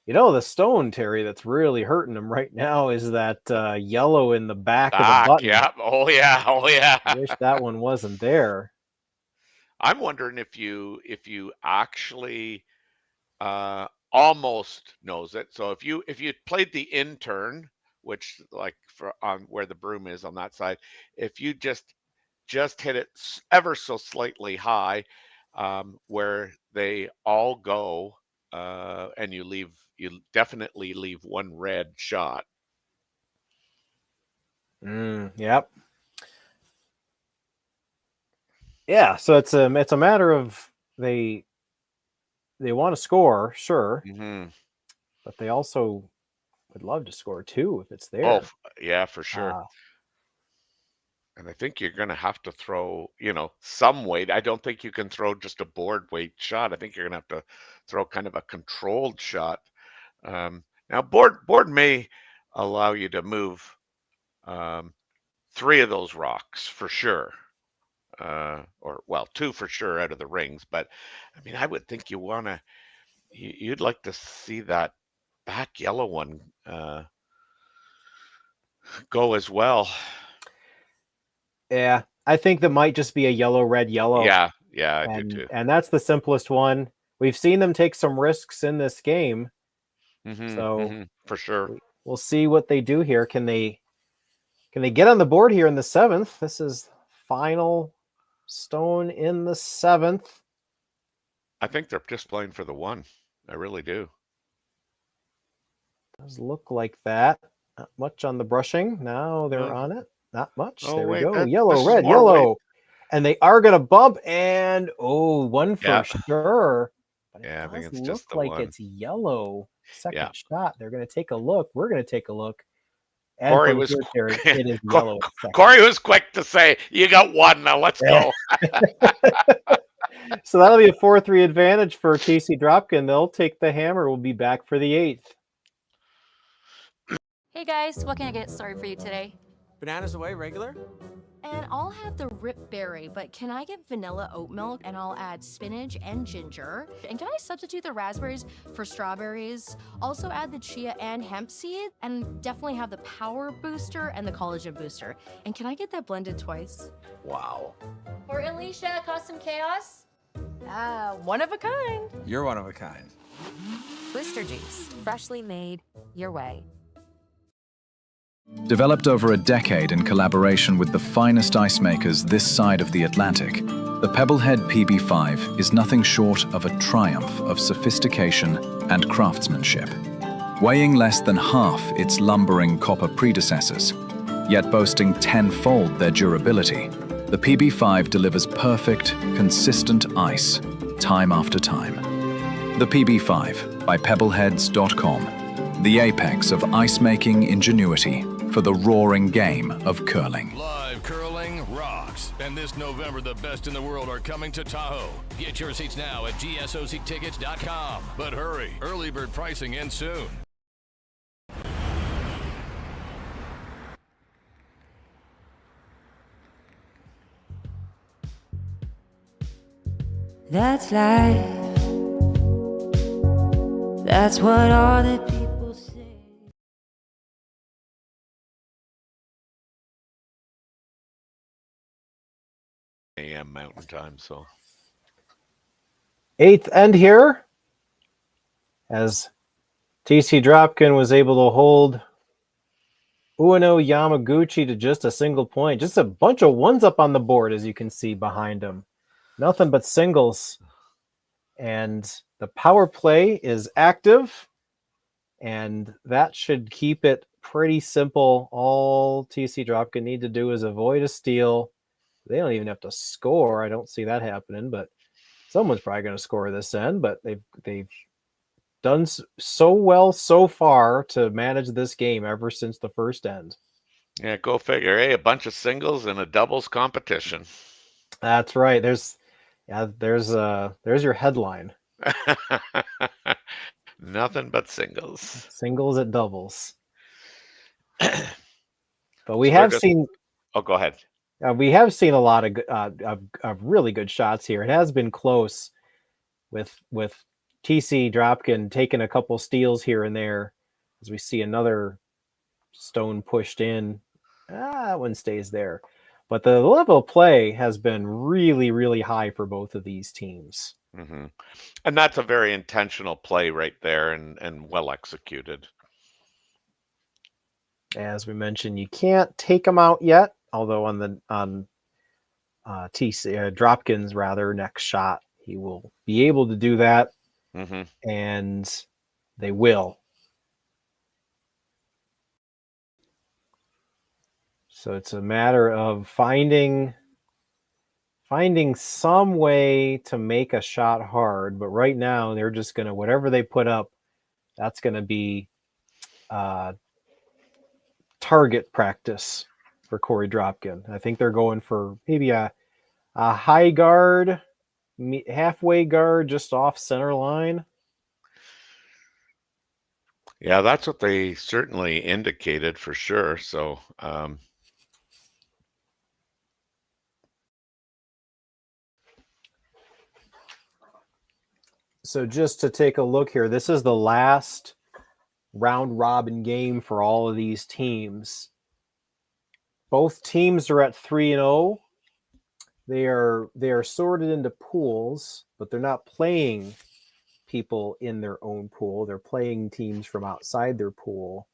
the stone, Terry, that's really hurting him right now is that yellow in the back of the button. Yeah. Oh, yeah. Oh, yeah. I wish that one wasn't there. I'm wondering if you actually almost knows it. So if you played the in turn, which like on where the broom is on that side, if you just hit it ever so slightly high, where they all go, and you definitely leave one red shot. Yep. Yeah, so it's a matter of they want to score, sure, but they also would love to score too if it's there. Oh, yeah, for sure. And I think you're going to have to throw, some weight. I don't think you can throw just a board weight shot. I think you're going to have to throw kind of a controlled shot. Now, board may allow you to move 3 of those rocks for sure. Or 2 for sure out of the rings. But I mean, I would think you'd like to see that back yellow one go as well. Yeah, I think that might just be a yellow, red, yellow. Yeah, I do too. And that's the simplest one. We've seen them take some risks in this game. So for sure. We'll see what they do here. Can they get on the board here in the 7th? This is final stone in the 7th. I think they're just playing for the 1. I really do. Does look like that. Not much on the brushing. Now they're on it. Not much. Oh, there we wait, go. Yellow, red, more yellow. weight. And they are going to bump. And, one for sure. But I think it's look just the like 1. it's yellow. Second shot. They're going to take a look. We're going to take a look. And Corey was it is yellow. Corey was quick to say, "You got 1 now. Let's go." So that'll be a 4-3 advantage for Thiesse Dropkin. They'll take the hammer. We'll be back for the 8th. Hey guys, what can I get started for you today? Bananas away, regular? And I'll have the rip berry, but can I get vanilla oat milk and I'll add spinach and ginger? And can I substitute the raspberries for strawberries? Also add the chia and hemp seed, and definitely have the power booster and the collagen booster. And can I get that blended twice? Wow. For Alicia, custom chaos? One of a kind. You're one of a kind. Booster juice, freshly made, your way. Developed over a decade in collaboration with the finest ice makers this side of the Atlantic, the Pebblehead PB5 is nothing short of a triumph of sophistication and craftsmanship. Weighing less than half its lumbering copper predecessors, yet boasting tenfold their durability, the PB5 delivers perfect, consistent ice, time after time. The PB5 by Pebbleheads.com, the apex of ice-making ingenuity for the roaring game of curling. Live curling rocks. And this November, the best in the world are coming to Tahoe. Get your seats now at GSOCtickets.com. But hurry, early bird pricing ends soon. That's life. That's what all the people say. AM Mountain Time, so 8th end here as TC Dropkin was able to hold Ueno Yamaguchi to just a single point. Just a bunch of ones up on the board, as you can see behind him. Nothing but singles. And the power play is active, and that should keep it pretty simple. All TC Dropkin need to do is avoid a steal. They don't even have to score. I don't see that happening, but someone's probably going to score this end. But they've done so well so far to manage this game ever since the first end. Yeah, go figure. Hey, a bunch of singles and a doubles competition. That's right. There's your headline. Nothing but singles. Singles at doubles. But we have seen. Oh, go ahead. We have seen a lot of really good shots here. It has been close with TC Dropkin taking a couple steals here and there, as we see another stone pushed in. That one stays there. But the level of play has been really, really high for both of these teams. Mm-hmm. And that's a very intentional play right there, and well executed. As we mentioned, you can't take them out yet, although on TC Dropkin's next shot, he will be able to do that, and they will. So it's a matter of finding some way to make a shot hard, but right now they're just gonna, whatever they put up, that's gonna be target practice for Cory Dropkin. I think they're going for maybe a high guard, halfway guard, just off center line. Yeah, that's what they certainly indicated for sure. So so just to take a look here, this is the last round robin game for all of these teams. Both teams are at 3-0. They are sorted into pools, but they're not playing people in their own pool. They're playing teams from outside their pool.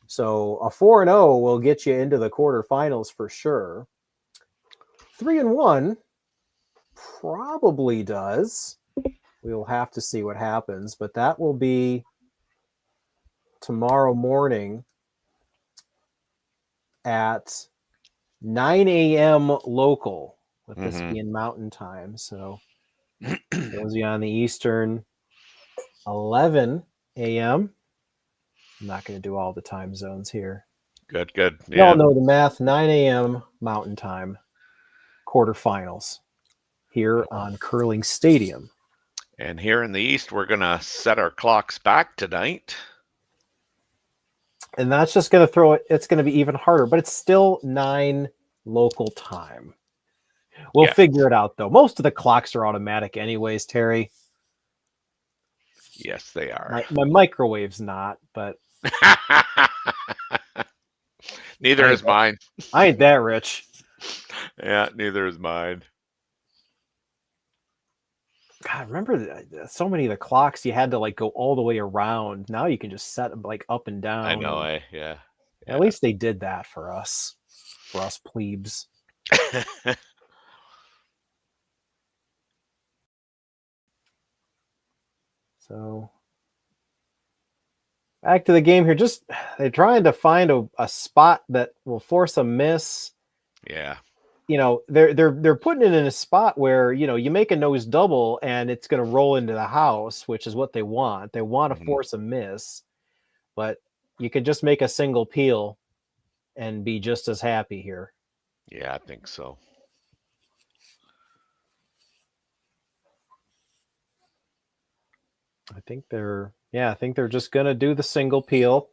So a 4-0 will get you into the quarterfinals for sure. 3-1 probably does. We'll have to see what happens, but that will be tomorrow morning at 9 a.m. local, with this being Mountain Time. So those of you on the Eastern, 11 a.m. I'm not going to do all the time zones here. Good. Yeah. You all know the math. 9 a.m. Mountain Time, quarterfinals here on Curling Stadium. And here in the East, we're going to set our clocks back tonight. And that's just going to throw it. It's going to be even harder, but it's still 9 local time. We'll figure it out, though. Most of the clocks are automatic anyways, Terry. Yes, they are. My microwave's not, but... Neither is mine. I ain't that rich. Yeah, neither is mine. God, remember so many of the clocks you had to go all the way around. Now you can just set them up and down. I know, yeah. At least they did that for us plebes. So back to the game here. Just they're trying to find a spot that will force a miss. Yeah. They're putting it in a spot where, you make a nose double and it's going to roll into the house, which is what they want. They want to force a miss, but you could just make a single peel and be just as happy here. Yeah, I think so. I think they're just going to do the single peel.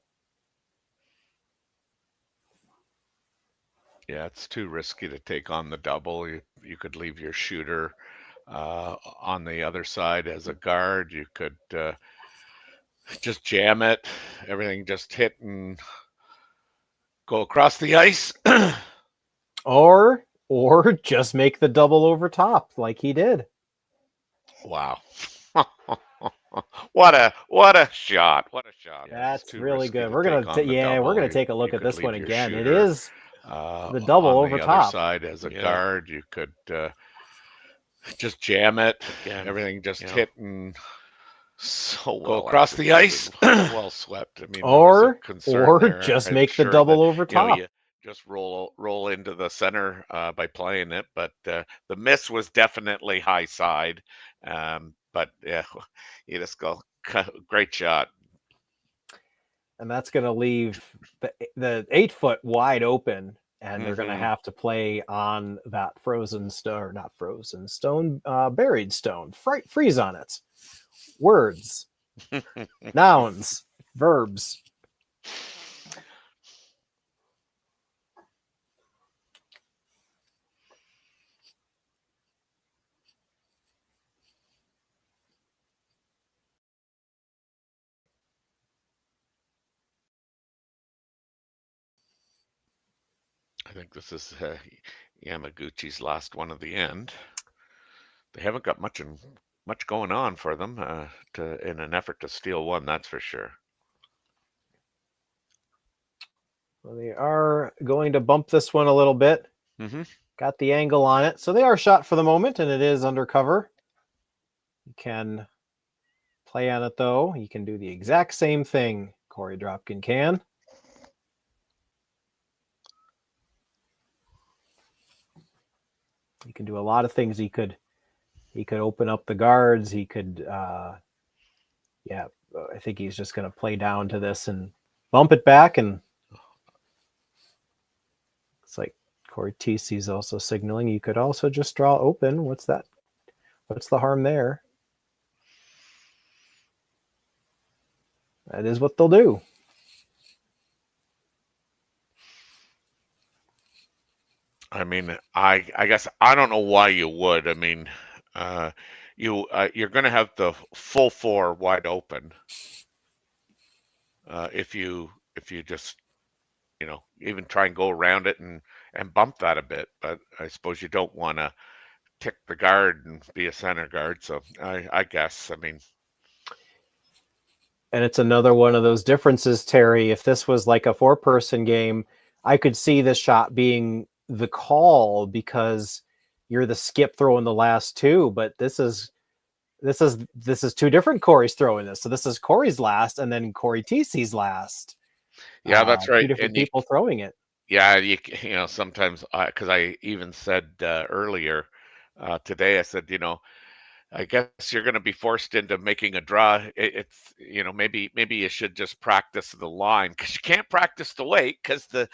Yeah, it's too risky to take on the double. You could leave your shooter on the other side as a guard. You could just jam it. Everything just hit and go across the ice. or just make the double over top like he did. Wow. What a shot! What a shot! That's It's too really risky good. to We're gonna take on the we're double. gonna take a look You at could this one leave your again. It shooter, is the double on over the top. other side as a guard. You could just jam it. Everything just hitting so well across the ice. well swept. I mean, Or there. just I'm make the sure double that, over top. you just roll into the center by playing it, but the miss was definitely high side. But yeah, you just go great shot. And that's going to leave the 8 foot wide open, and they're going to Mhm. have to play on that frozen stone, or not frozen stone, buried stone. Freeze on it. Words, nouns, verbs. I think this is Yamaguchi's last one of the end. They haven't got much going on for them in an effort to steal one. That's for sure. Well, they are going to bump this one a little bit. Mm-hmm. Got the angle on it, so they are shot for the moment, and it is undercover. You can play on it though. You can do the exact same thing Corey Dropkin can. He can do a lot of things. He could open up the guards. He could, I think he's just going to play down to this and bump it back. And it's like Corey Thiesse is also signaling. You could also just draw open. What's that? What's the harm there? That is what they'll do. I mean, I guess I don't know why you would. I mean, you're going to have the full 4 wide open. If you just even try and go around it and bump that a bit, but I suppose you don't want to tick the guard and be a center guard. So I guess, I mean. And it's another one of those differences, Terry. If this was like a 4-person game, I could see this shot being the call because you're the skip throwing the last 2, but this is 2 different Corey's throwing this. So this is Corey's last, and then Corey Thiesse's last. Yeah, that's right. 2 different people throwing it. Yeah, you sometimes, because I even said earlier today, I said, I guess you're going to be forced into making a draw. It's maybe you should just practice the line, because you can't practice the weight, because the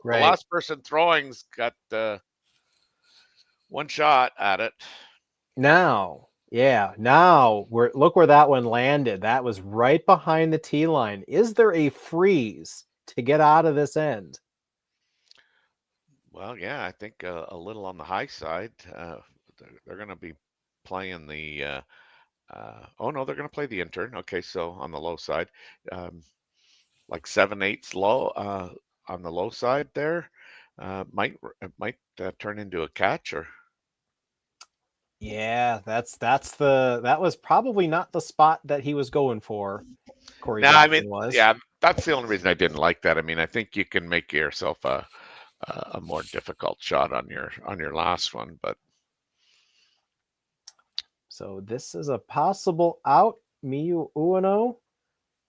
last person throwing's got 1 shot at it. Now look where that one landed. That was right behind the tee line. Is there a freeze to get out of this end? Well, yeah, I think a little on the high side. They're going to be playing the they're going to play the intern. Okay, so on the low side, like 7/8 low on the low side there, might turn into a catch. Or yeah, that was probably not the spot that he was going for. Corey was. Yeah, that's the only reason I didn't like that. I mean, I think you can make yourself a more difficult shot on your last one, but. So this is a possible out. Miyu Ueno,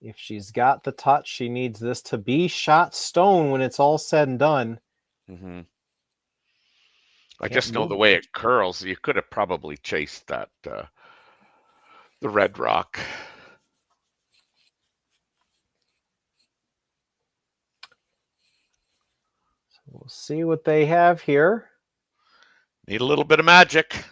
if she's got the touch, she needs this to be shot stone when it's all said and done. Mm-hmm. I just know the way it curls. You could have probably chased that the red rock. So we'll see what they have here. Need a little bit of magic.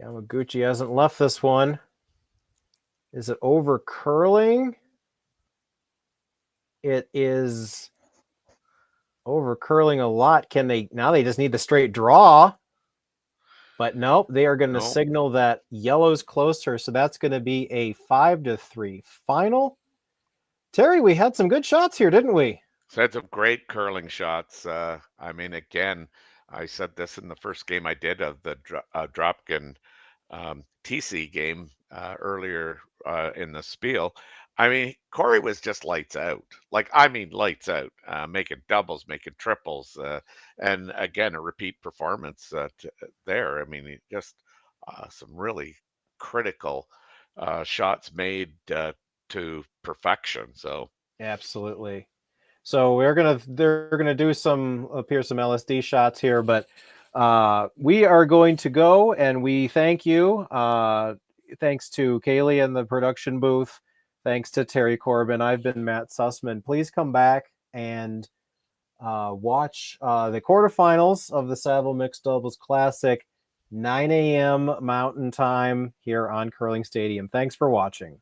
Yamaguchi hasn't left this one. Is it over curling? It is over curling a lot. Now they just need the straight draw. But nope, they are going to signal that yellow's closer. So that's going to be a 5-3 final. Terry, we had some good shots here, didn't we? So had some great curling shots. I mean, again, I said this in the first game I did of the Dropkin Thiesse game earlier in the spiel. I mean, Corey was just lights out. Like, I mean, lights out, making doubles, making triples, and again, a repeat performance there. I mean, just some really critical shots made to perfection. So, Absolutely. So they're gonna do some LSD shots here, but we are going to go, and we thank you. Thanks to Kaylee in the production booth. Thanks to Terry Corbin. I've been Matt Sussman. Please come back and watch the quarterfinals of the Saville Mixed Doubles Classic, 9 a.m. Mountain Time here on Curling Stadium. Thanks for watching.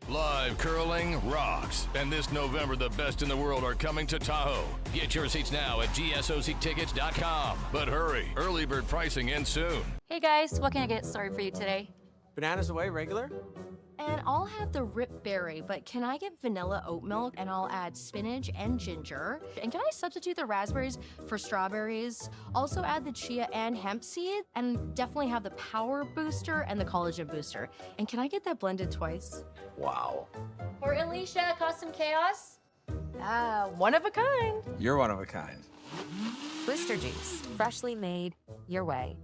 Live curling rocks. And this November, the best in the world are coming to Tahoe. Get your seats now at GSOCtickets.com. But hurry, early bird pricing ends soon. Hey guys, what can I get started for you today? Bananas away, regular? And I'll have the rip berry, but can I get vanilla oat milk and I'll add spinach and ginger? And can I substitute the raspberries for strawberries? Also add the chia and hemp seed, and definitely have the power booster and the collagen booster. And can I get that blended twice? Wow. For Alicia, custom chaos? One of a kind. You're one of a kind. Blister juice, freshly made, your way.